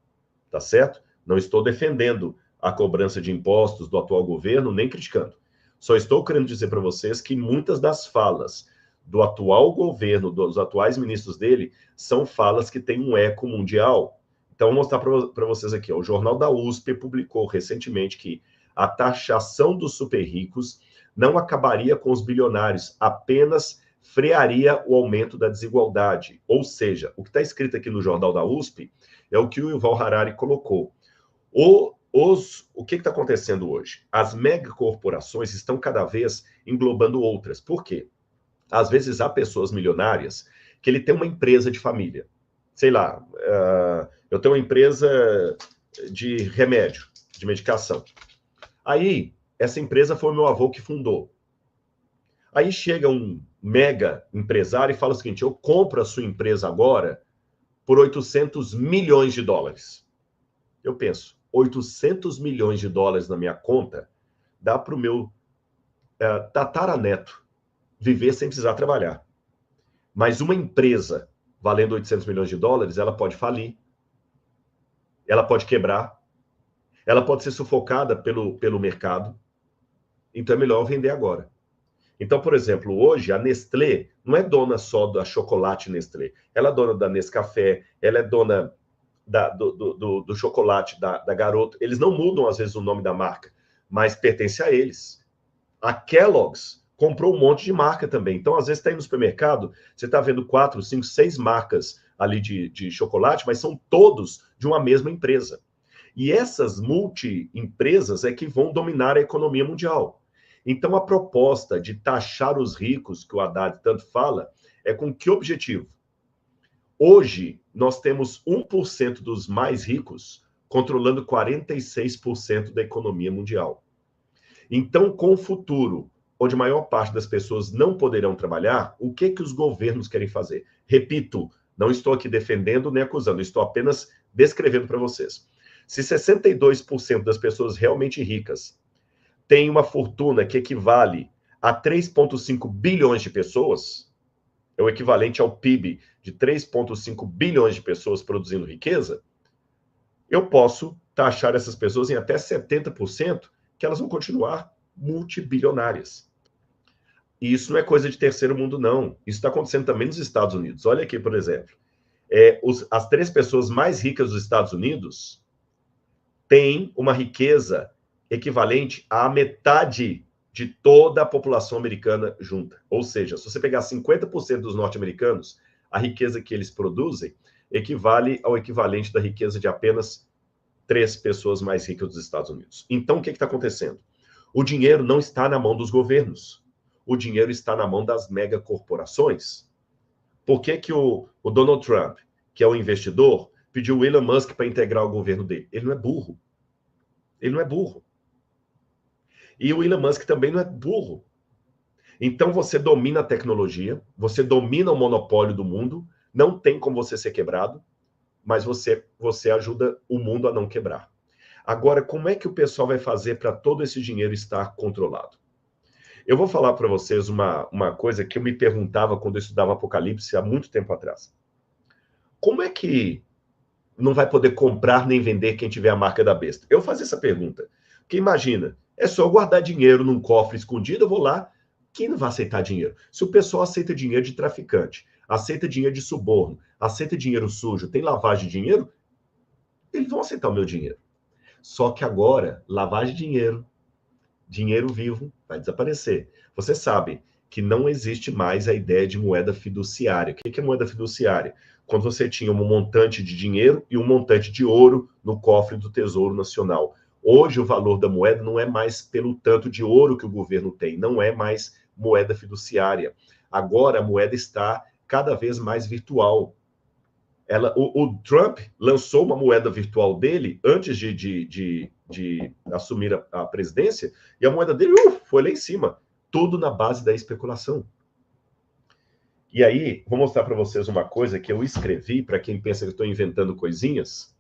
tá certo? Não estou defendendo a cobrança de impostos do atual governo, nem criticando. Só estou querendo dizer para vocês que muitas das falas do atual governo, dos atuais ministros dele, são falas que têm um eco mundial. Então, vou mostrar para vocês aqui. Ó. O Jornal da USP publicou recentemente que a taxação dos super ricos não acabaria com os bilionários, apenas frearia o aumento da desigualdade. Ou seja, o que está escrito aqui no Jornal da USP é o que o Yuval Harari colocou. O que está acontecendo hoje? As megacorporações estão cada vez englobando outras. Por quê? Às vezes há pessoas milionárias que ele tem uma empresa de família. Sei lá, eu tenho uma empresa de remédio, de medicação. Aí, essa empresa foi o meu avô que fundou. Aí chega um mega empresário e fala o seguinte, eu compro a sua empresa agora por 800 milhões de dólares. Eu penso, 800 milhões de dólares na minha conta dá para o meu tataraneto viver sem precisar trabalhar. Mas uma empresa valendo 800 milhões de dólares, ela pode falir, ela pode quebrar, ela pode ser sufocada pelo mercado. Então é melhor vender agora. Então, por exemplo, hoje a Nestlé não é dona só da chocolate Nestlé. Ela é dona da Nescafé, ela é dona do chocolate da Garoto. Eles não mudam, às vezes, o nome da marca, mas pertence a eles. A Kellogg's comprou um monte de marca também. Então, às vezes, está aí no supermercado, você está vendo 4, 5, 6 marcas ali de chocolate, mas são todos de uma mesma empresa. E essas multi-empresas é que vão dominar a economia mundial. Então, a proposta de taxar os ricos, que o Haddad tanto fala, é com que objetivo? Hoje, nós temos 1% dos mais ricos controlando 46% da economia mundial. Então, com o futuro, onde a maior parte das pessoas não poderão trabalhar, o que os governos querem fazer? Repito, não estou aqui defendendo nem acusando, estou apenas descrevendo para vocês. Se 62% das pessoas realmente ricas têm uma fortuna que equivale a 3,5 bilhões de pessoas, é o equivalente ao PIB de 3,5 bilhões de pessoas produzindo riqueza, eu posso taxar essas pessoas em até 70%, que elas vão continuar multibilionárias. E isso não é coisa de terceiro mundo, não. Isso está acontecendo também nos Estados Unidos. Olha aqui, por exemplo. As 3 pessoas mais ricas dos Estados Unidos têm uma riqueza equivalente à metade de toda a população americana junta. Ou seja, se você pegar 50% dos norte-americanos, a riqueza que eles produzem equivale ao equivalente da riqueza de apenas 3 pessoas mais ricas dos Estados Unidos. Então, o que está acontecendo? O dinheiro não está na mão dos governos. O dinheiro está na mão das megacorporações. Por que o Donald Trump, que é o investidor, pediu o Elon Musk para integrar o governo dele? Ele não é burro. Ele não é burro. E o Elon Musk também não é burro. Então você domina a tecnologia, você domina o monopólio do mundo, não tem como você ser quebrado, mas você ajuda o mundo a não quebrar. Agora, como é que o pessoal vai fazer para todo esse dinheiro estar controlado? Eu vou falar para vocês uma coisa que eu me perguntava quando eu estudava Apocalipse há muito tempo atrás. Como é que não vai poder comprar nem vender quem tiver a marca da besta? Eu fazia essa pergunta. Porque imagina, é só guardar dinheiro num cofre escondido, eu vou lá, quem não vai aceitar dinheiro? Se o pessoal aceita dinheiro de traficante, aceita dinheiro de suborno, aceita dinheiro sujo, tem lavagem de dinheiro, eles vão aceitar o meu dinheiro. Só que agora, lavagem de dinheiro vivo, vai desaparecer. Você sabe que não existe mais a ideia de moeda fiduciária. O que é moeda fiduciária? Quando você tinha um montante de dinheiro e um montante de ouro no cofre do Tesouro Nacional. Hoje, o valor da moeda não é mais pelo tanto de ouro que o governo tem, não é mais moeda fiduciária. Agora, a moeda está cada vez mais virtual. O Trump lançou uma moeda virtual dele antes de assumir a presidência, e a moeda dele foi lá em cima. Tudo na base da especulação. E aí, vou mostrar para vocês uma coisa que eu escrevi, para quem pensa que eu estou inventando coisinhas.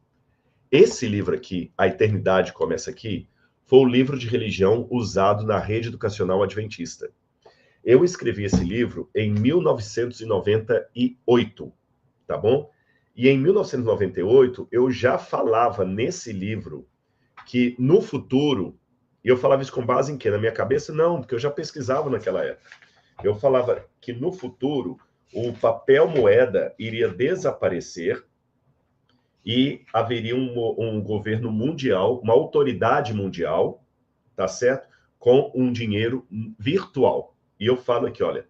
Esse livro aqui, A Eternidade Começa Aqui, foi o livro de religião usado na rede educacional adventista. Eu escrevi esse livro em 1998, tá bom? E em 1998, eu já falava nesse livro que no futuro, e eu falava isso com base em quê? Na minha cabeça? Não, porque eu já pesquisava naquela época. eu falava que no futuro o papel moeda iria desaparecer e haveria um governo mundial, uma autoridade mundial, tá certo? Com um dinheiro virtual. E eu falo aqui, olha,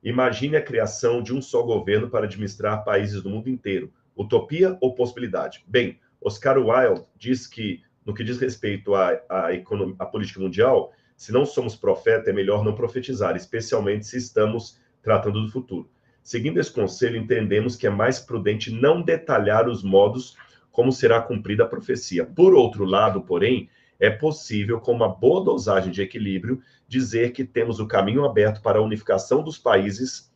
imagine a criação de um só governo para administrar países do mundo inteiro. Utopia ou possibilidade? Bem, Oscar Wilde diz que, no que diz respeito à política mundial, se não somos profeta, é melhor não profetizar, especialmente se estamos tratando do futuro. Seguindo esse conselho, entendemos que é mais prudente não detalhar os modos como será cumprida a profecia. Por outro lado, porém, é possível, com uma boa dosagem de equilíbrio, dizer que temos o caminho aberto para a unificação dos países,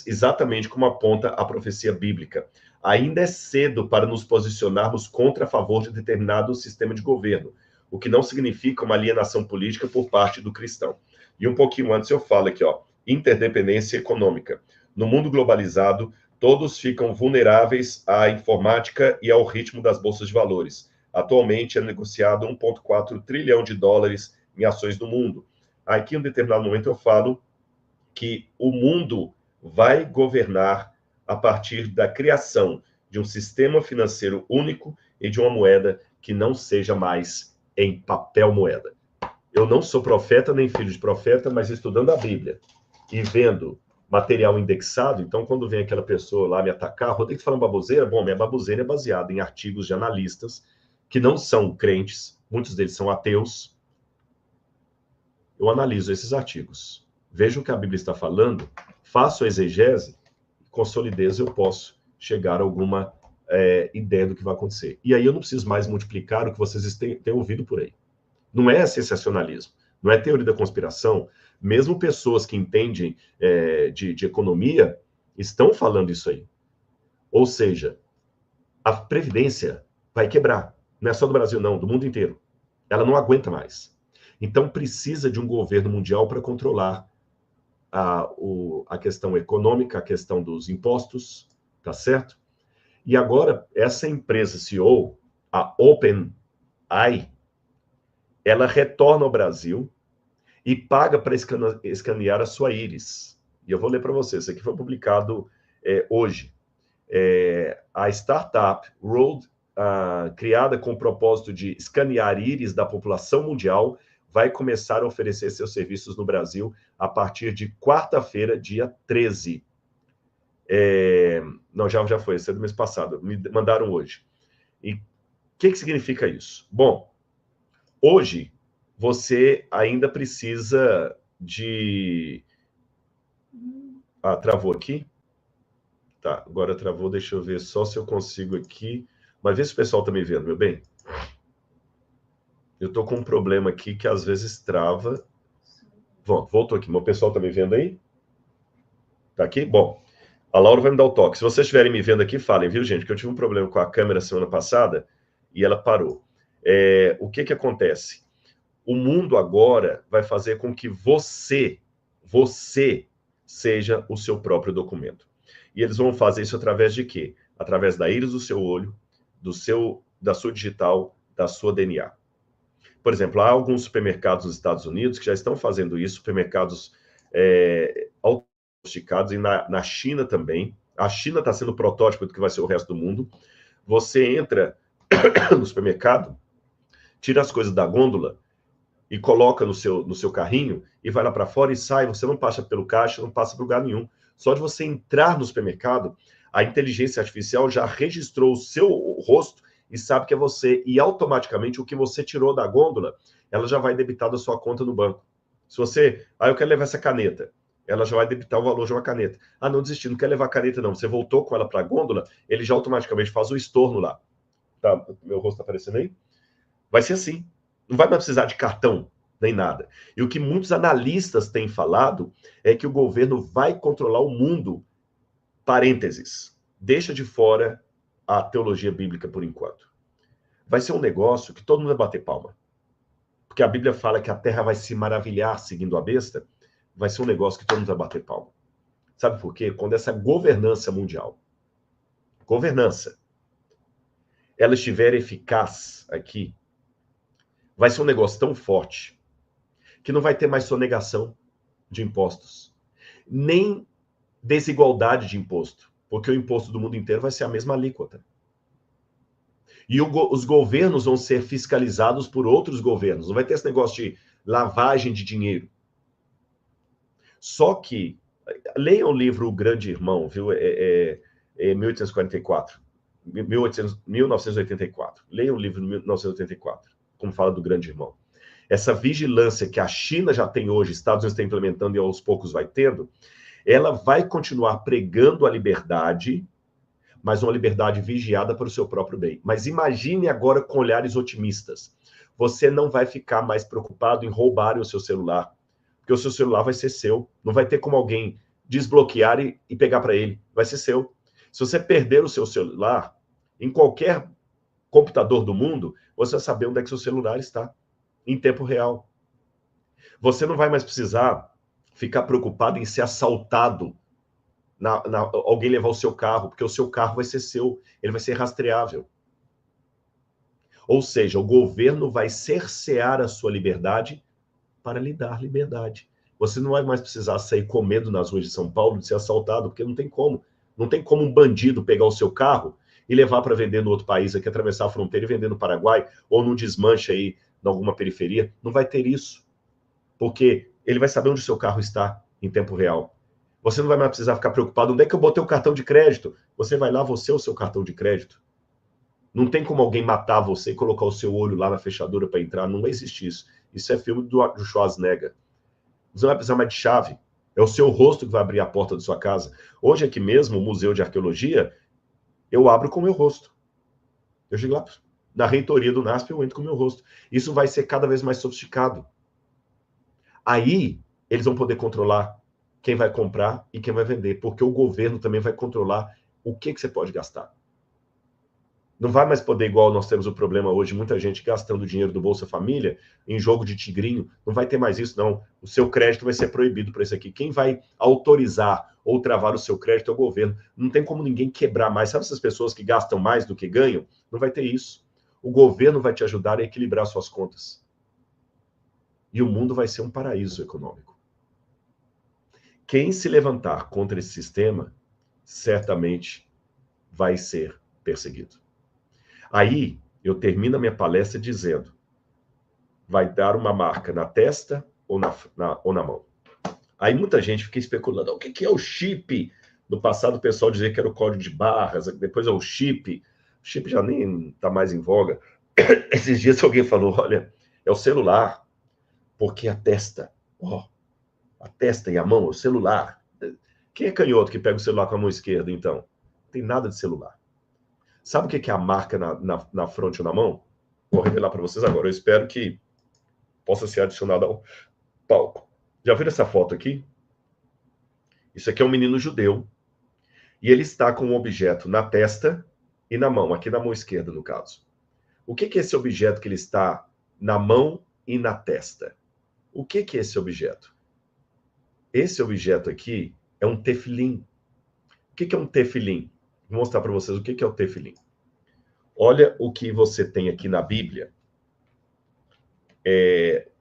exatamente como aponta a profecia bíblica. Ainda é cedo para nos posicionarmos contra a favor de determinado sistema de governo, o que não significa uma alienação política por parte do cristão. E um pouquinho antes eu falo aqui, ó, interdependência econômica. No mundo globalizado, todos ficam vulneráveis à informática e ao ritmo das bolsas de valores. Atualmente é negociado 1,4 trilhão de dólares em ações no mundo. Aqui, em um determinado momento, eu falo que o mundo vai governar a partir da criação de um sistema financeiro único e de uma moeda que não seja mais em papel moeda. Eu não sou profeta nem filho de profeta, mas estudando a Bíblia e vendo material indexado, então quando vem aquela pessoa lá me atacar, Rodrigo falando baboseira, bom, minha baboseira é baseada em artigos de analistas que não são crentes, muitos deles são ateus. Eu analiso esses artigos, vejo o que a Bíblia está falando, faço a exegese, com solidez eu posso chegar a alguma ideia do que vai acontecer. E aí eu não preciso mais multiplicar o que vocês têm ouvido por aí. Não é sensacionalismo, não é teoria da conspiração. Mesmo pessoas que entendem de economia estão falando isso aí. Ou seja, a Previdência vai quebrar. Não é só do Brasil, não, do mundo inteiro. Ela não aguenta mais. Então, precisa de um governo mundial para controlar a questão econômica, a questão dos impostos, tá certo? E agora, essa empresa CEO, a OpenAI, ela retorna ao Brasil e paga para escanear a sua íris. E eu vou ler para você, isso aqui foi publicado hoje. A startup Road, criada com o propósito de escanear íris da população mundial, vai começar a oferecer seus serviços no Brasil a partir de quarta-feira, dia 13. Não, já foi, esse é do mês passado, me mandaram hoje. E o que significa isso? Bom, hoje, você ainda precisa de... travou aqui? Tá, agora travou, deixa eu ver só se eu consigo aqui. Mas vê se o pessoal tá me vendo, meu bem. Eu tô com um problema aqui que às vezes trava. Bom, voltou aqui. O pessoal tá me vendo aí? Tá aqui? Bom, a Laura vai me dar o toque. Se vocês estiverem me vendo aqui, falem, viu, gente? Que eu tive um problema com a câmera semana passada e ela parou. O que acontece? O mundo agora vai fazer com que você seja o seu próprio documento. E eles vão fazer isso através de quê? Através da íris do seu olho, da sua digital, da sua DNA. Por exemplo, há alguns supermercados nos Estados Unidos que já estão fazendo isso, supermercados autodiagnosticados, e na China também. A China está sendo o protótipo do que vai ser o resto do mundo. Você entra no supermercado, tira as coisas da gôndola e coloca no seu carrinho e vai lá para fora e sai. Você não passa pelo caixa, não passa por lugar nenhum. Só de você entrar no supermercado, a inteligência artificial já registrou o seu rosto e sabe que é você. E automaticamente o que você tirou da gôndola, ela já vai debitar da sua conta no banco. Se você... eu quero levar essa caneta. Ela já vai debitar o valor de uma caneta. Não desisti, não quer levar a caneta não. Você voltou com ela para a gôndola, ele já automaticamente faz o estorno lá. Tá, meu rosto está aparecendo aí? Vai ser assim. Não vai mais precisar de cartão, nem nada. E o que muitos analistas têm falado é que o governo vai controlar o mundo. Parênteses. Deixa de fora a teologia bíblica por enquanto. Vai ser um negócio que todo mundo vai bater palma. Porque a Bíblia fala que a terra vai se maravilhar seguindo a besta. Vai ser um negócio que todo mundo vai bater palma. Sabe por quê? Quando essa governança mundial, ela estiver eficaz aqui, vai ser um negócio tão forte que não vai ter mais sonegação de impostos, nem desigualdade de imposto, porque o imposto do mundo inteiro vai ser a mesma alíquota. E os governos vão ser fiscalizados por outros governos. Não vai ter esse negócio de lavagem de dinheiro. Só que, leiam o livro O Grande Irmão, viu? 1844. 1984. Leiam o livro de 1984, como fala do Grande Irmão. Essa vigilância que a China já tem hoje, Estados Unidos está implementando e aos poucos vai tendo, ela vai continuar pregando a liberdade, mas uma liberdade vigiada para o seu próprio bem. Mas imagine agora com olhares otimistas. Você não vai ficar mais preocupado em roubarem o seu celular, porque o seu celular vai ser seu. Não vai ter como alguém desbloquear e pegar para ele. Vai ser seu. Se você perder o seu celular, em qualquer computador do mundo, você vai saber onde é que seu celular está, em tempo real. Você não vai mais precisar ficar preocupado em ser assaltado, alguém levar o seu carro, porque o seu carro vai ser seu, ele vai ser rastreável. Ou seja, o governo vai cercear a sua liberdade para lhe dar liberdade. Você não vai mais precisar sair com medo nas ruas de São Paulo de ser assaltado, porque não tem como. Não tem como um bandido pegar o seu carro e levar para vender no outro país, aqui atravessar a fronteira e vender no Paraguai, ou num desmanche aí, em alguma periferia. Não vai ter isso. Porque ele vai saber onde o seu carro está em tempo real. Você não vai mais precisar ficar preocupado. Onde é que eu botei o cartão de crédito? Você vai lá, você é o seu cartão de crédito. Não tem como alguém matar você e colocar o seu olho lá na fechadura para entrar. Não existe isso. Isso é filme do Schwarzenegger. Você não vai precisar mais de chave. É o seu rosto que vai abrir a porta da sua casa. Hoje aqui mesmo, o Museu de Arqueologia, eu abro com o meu rosto. Eu chego lá, na reitoria do NASP, eu entro com o meu rosto. Isso vai ser cada vez mais sofisticado. Aí, eles vão poder controlar quem vai comprar e quem vai vender, porque o governo também vai controlar o que você pode gastar. Não vai mais poder, igual nós temos o problema hoje, muita gente gastando dinheiro do Bolsa Família em jogo de tigrinho. Não vai ter mais isso, não. O seu crédito vai ser proibido para isso aqui. Quem vai autorizar ou travar o seu crédito é o governo. Não tem como ninguém quebrar mais. Sabe essas pessoas que gastam mais do que ganham? Não vai ter isso. O governo vai te ajudar a equilibrar suas contas. E o mundo vai ser um paraíso econômico. Quem se levantar contra esse sistema, certamente vai ser perseguido. Aí, eu termino a minha palestra dizendo, vai dar uma marca na testa ou na mão. Aí muita gente fica especulando, o que é o chip? No passado o pessoal dizia que era o código de barras, depois é o chip. O chip já nem está mais em voga. Esses dias alguém falou, olha, é o celular, porque a testa, a testa e a mão, o celular. Quem é canhoto que pega o celular com a mão esquerda, então? Não tem nada de celular. Sabe o que é a marca na fronte ou na mão? Vou revelar para vocês agora. Eu espero que possa ser adicionado ao palco. Já viram essa foto aqui? Isso aqui é um menino judeu. E ele está com um objeto na testa e na mão. Aqui na mão esquerda, no caso. O que é esse objeto que ele está na mão e na testa? O que é esse objeto? Esse objeto aqui é um tefilim. O que é um tefilim? Vou mostrar para vocês o que é o tefilim. Olha o que você tem aqui na Bíblia.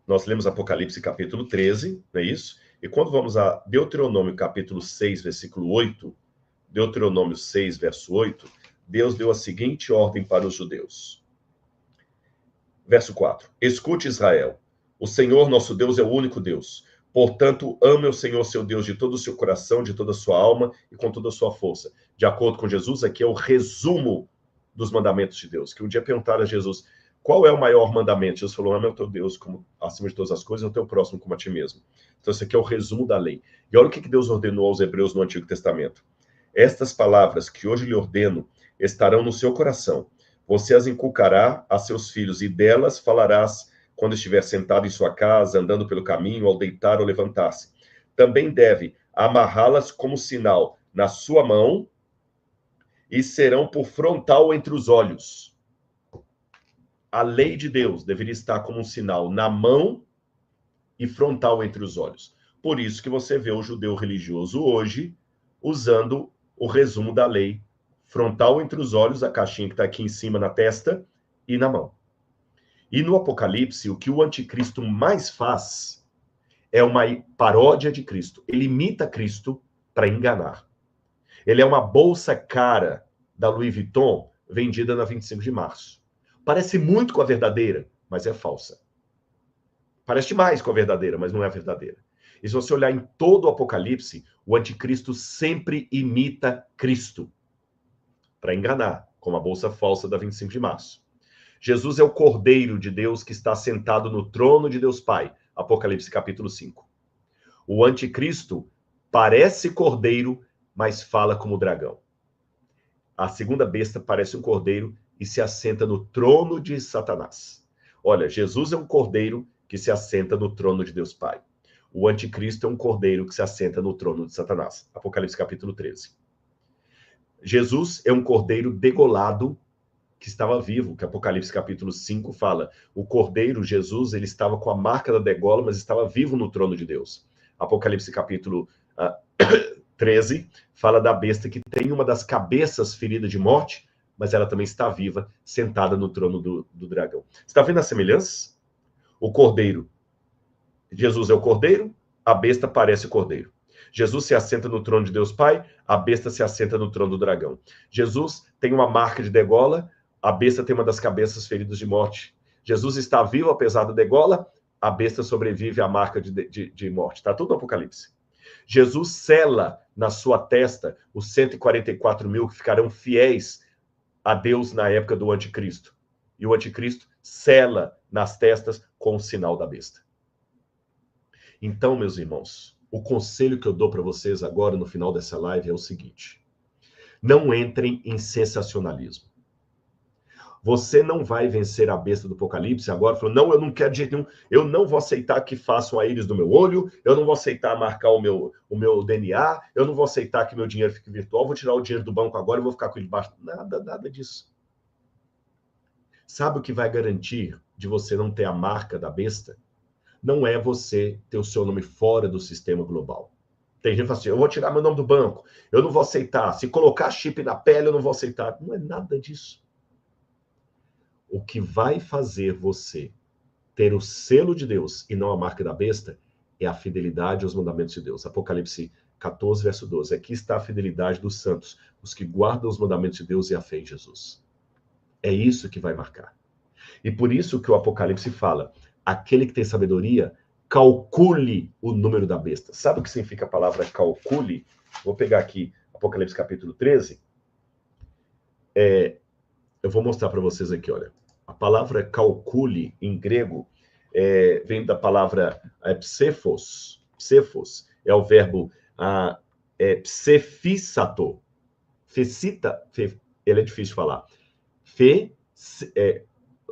Nós lemos Apocalipse capítulo 13, não é isso? E quando vamos a Deuteronômio capítulo 6, versículo 8, Deuteronômio 6, verso 8, Deus deu a seguinte ordem para os judeus. Verso 4. Escute, Israel, o Senhor nosso Deus é o único Deus. Portanto, ame o Senhor seu Deus de todo o seu coração, de toda a sua alma e com toda a sua força. De acordo com Jesus, aqui é o resumo dos mandamentos de Deus. Que um dia perguntaram a Jesus, qual é o maior mandamento? Jesus falou, ame o teu Deus como, acima de todas as coisas, e o teu próximo como a ti mesmo. Então, esse aqui é o resumo da lei. E olha o que Deus ordenou aos hebreus no Antigo Testamento. Estas palavras que hoje lhe ordeno estarão no seu coração. Você as inculcará a seus filhos, e delas falarás quando estiver sentado em sua casa, andando pelo caminho, ao deitar ou levantar-se. Também deve amarrá-las como sinal na sua mão e serão por frontal entre os olhos. A lei de Deus deveria estar como um sinal na mão e frontal entre os olhos. Por isso que você vê o judeu religioso hoje usando o resumo da lei, frontal entre os olhos, a caixinha que está aqui em cima na testa e na mão. E no Apocalipse, o que o anticristo mais faz é uma paródia de Cristo. Ele imita Cristo para enganar. Ele é uma bolsa cara da Louis Vuitton vendida na 25 de março. Parece muito com a verdadeira, mas é falsa. Parece demais com a verdadeira, mas não é a verdadeira. E se você olhar em todo o Apocalipse, o anticristo sempre imita Cristo para enganar, como a bolsa falsa da 25 de março. Jesus é o Cordeiro de Deus que está sentado no trono de Deus Pai. Apocalipse capítulo 5. O anticristo parece cordeiro, mas fala como dragão. A segunda besta parece um cordeiro e se assenta no trono de Satanás. Olha, Jesus é um cordeiro que se assenta no trono de Deus Pai. O anticristo é um cordeiro que se assenta no trono de Satanás. Apocalipse capítulo 13. Jesus é um cordeiro degolado que estava vivo, que Apocalipse capítulo 5 fala. O cordeiro, Jesus, ele estava com a marca da degola, mas estava vivo no trono de Deus. Apocalipse capítulo 13 fala da besta que tem uma das cabeças ferida de morte, mas ela também está viva, sentada no trono do dragão. Você está vendo as semelhanças? O cordeiro, Jesus é o cordeiro, a besta parece o cordeiro. Jesus se assenta no trono de Deus Pai, a besta se assenta no trono do dragão. Jesus tem uma marca de degola, a besta tem uma das cabeças feridas de morte. Jesus está vivo apesar da degola, a besta sobrevive à marca de morte. Está tudo no Apocalipse. Jesus sela na sua testa os 144 mil que ficarão fiéis a Deus na época do anticristo. E o anticristo sela nas testas com o sinal da besta. Então, meus irmãos, o conselho que eu dou para vocês agora no final dessa live é o seguinte: não entrem em sensacionalismo. Você não vai vencer a besta do Apocalipse agora falando, não, eu não quero de jeito nenhum, eu não vou aceitar que façam a íris do meu olho, eu não vou aceitar marcar o meu DNA, eu não vou aceitar que meu dinheiro fique virtual, vou tirar o dinheiro do banco agora e vou ficar com ele debaixo. Nada disso. Sabe o que vai garantir de você não ter a marca da besta? Não é você ter o seu nome fora do sistema global. Tem gente que fala assim, eu vou tirar meu nome do banco, eu não vou aceitar. Se colocar chip na pele, eu não vou aceitar. Não é nada disso. O que vai fazer você ter o selo de Deus e não a marca da besta é a fidelidade aos mandamentos de Deus. Apocalipse 14, verso 12. Aqui está a fidelidade dos santos, os que guardam os mandamentos de Deus e a fé em Jesus. É isso que vai marcar. E por isso que o Apocalipse fala, aquele que tem sabedoria, calcule o número da besta. Sabe o que significa a palavra calcule? Vou pegar aqui Apocalipse capítulo 13. Eu vou mostrar para vocês aqui, olha. A palavra calcule, em grego, vem da palavra psephos. Psephos é o verbo psephisato. Ele é difícil de falar.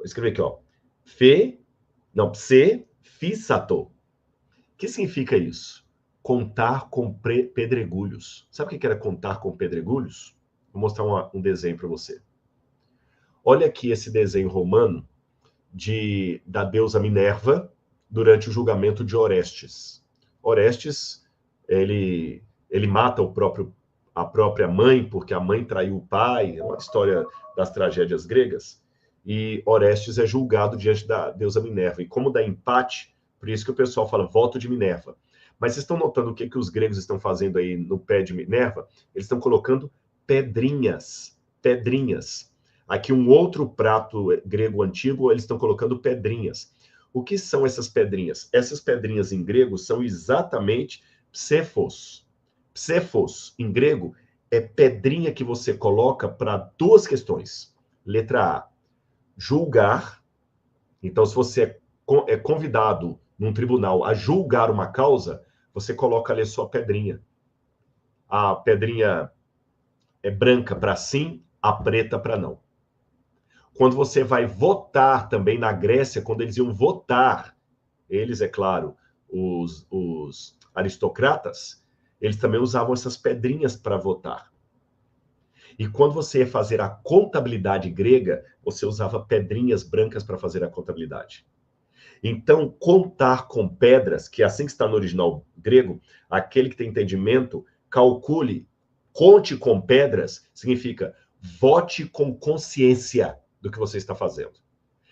Escrever aqui, ó. Psephisato. O que significa isso? Contar com pedregulhos. Sabe o que era contar com pedregulhos? Vou mostrar um desenho para você. Olha aqui esse desenho romano da deusa Minerva durante o julgamento de Orestes. Orestes, ele mata a própria mãe, porque a mãe traiu o pai, é uma história das tragédias gregas, e Orestes é julgado diante da deusa Minerva. E como dá empate, por isso que o pessoal fala voto de Minerva. Mas vocês estão notando o que os gregos estão fazendo aí no pé de Minerva? Eles estão colocando pedrinhas. Aqui um outro prato grego antigo, eles estão colocando pedrinhas. O que são essas pedrinhas? Essas pedrinhas em grego são exatamente psephos. Psephos, em grego, é pedrinha que você coloca para duas questões. Letra A, julgar. Então, se você é convidado num tribunal a julgar uma causa, você coloca ali a sua pedrinha. A pedrinha é branca para sim, a preta para não. Quando você vai votar também na Grécia, quando eles iam votar, eles, é claro, os aristocratas, eles também usavam essas pedrinhas para votar. E quando você ia fazer a contabilidade grega, você usava pedrinhas brancas para fazer a contabilidade. Então, contar com pedras, que é assim que está no original grego, aquele que tem entendimento, calcule, conte com pedras, significa vote com consciência do que você está fazendo.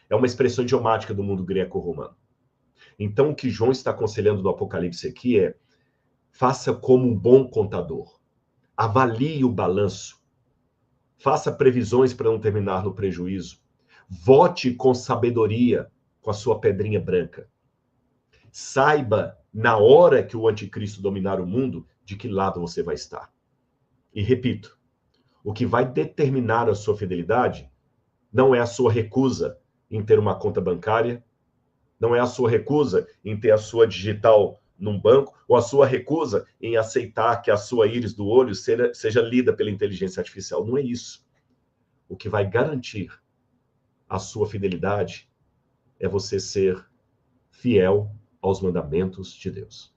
É uma expressão idiomática do mundo greco-romano. Então, o que João está aconselhando no Apocalipse aqui é: faça como um bom contador. Avalie o balanço. Faça previsões para não terminar no prejuízo. Vote com sabedoria com a sua pedrinha branca. Saiba, na hora que o anticristo dominar o mundo, de que lado você vai estar. E repito, o que vai determinar a sua fidelidade não é a sua recusa em ter uma conta bancária, não é a sua recusa em ter a sua digital num banco, ou a sua recusa em aceitar que a sua íris do olho seja lida pela inteligência artificial. Não é isso. O que vai garantir a sua fidelidade é você ser fiel aos mandamentos de Deus.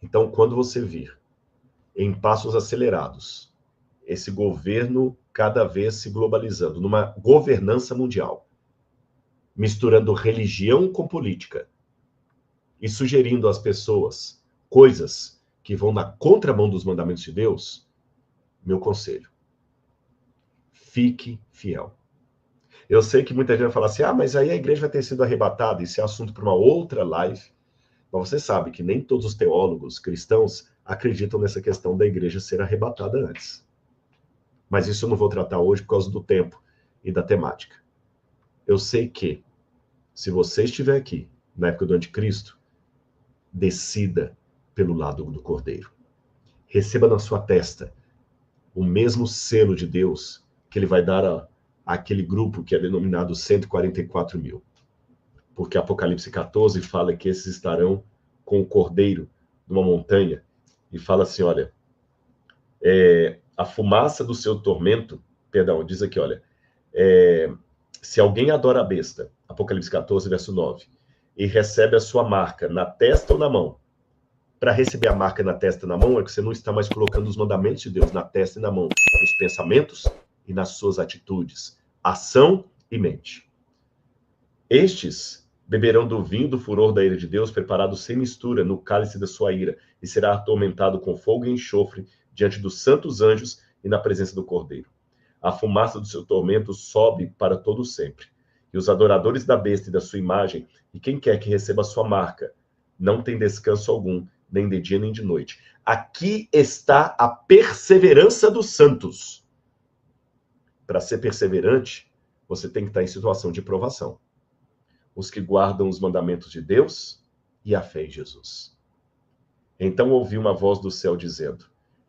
Então, quando você vir em passos acelerados esse governo cada vez se globalizando, numa governança mundial, misturando religião com política e sugerindo às pessoas coisas que vão na contramão dos mandamentos de Deus, meu conselho: fique fiel. Eu sei que muita gente vai falar assim: mas aí a igreja vai ter sido arrebatada, isso é assunto para uma outra live. Mas você sabe que nem todos os teólogos cristãos acreditam nessa questão da igreja ser arrebatada antes. Mas isso eu não vou tratar hoje por causa do tempo e da temática. Eu sei que, se você estiver aqui, na época do anticristo, decida pelo lado do Cordeiro. Receba na sua testa o mesmo selo de Deus que ele vai dar àquele grupo que é denominado 144 mil. Porque Apocalipse 14 fala que esses estarão com o Cordeiro numa montanha e fala assim, olha, a fumaça do seu tormento, perdão, diz aqui, olha, se alguém adora a besta, Apocalipse 14, verso 9, e recebe a sua marca na testa ou na mão. Para receber a marca na testa e na mão é que você não está mais colocando os mandamentos de Deus na testa e na mão, nos pensamentos e nas suas atitudes, ação e mente. Estes beberão do vinho do furor da ira de Deus, preparado sem mistura no cálice da sua ira, e será atormentado com fogo e enxofre diante dos santos anjos e na presença do Cordeiro. A fumaça do seu tormento sobe para todo sempre. E os adoradores da besta e da sua imagem, e quem quer que receba a sua marca, não tem descanso algum, nem de dia nem de noite. Aqui está a perseverança dos santos. Para ser perseverante, você tem que estar em situação de provação. Os que guardam os mandamentos de Deus e a fé em Jesus. Então ouvi uma voz do céu dizendo: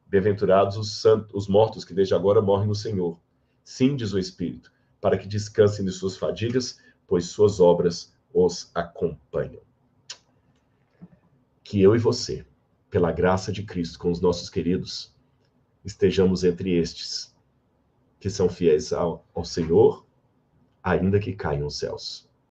bem-aventurados os mortos que desde agora morrem no Senhor. Sim, diz o Espírito, para que descansem de suas fadigas, pois suas obras os acompanham. Que eu e você, pela graça de Cristo, com os nossos queridos, estejamos entre estes, que são fiéis ao Senhor, ainda que caiam os céus.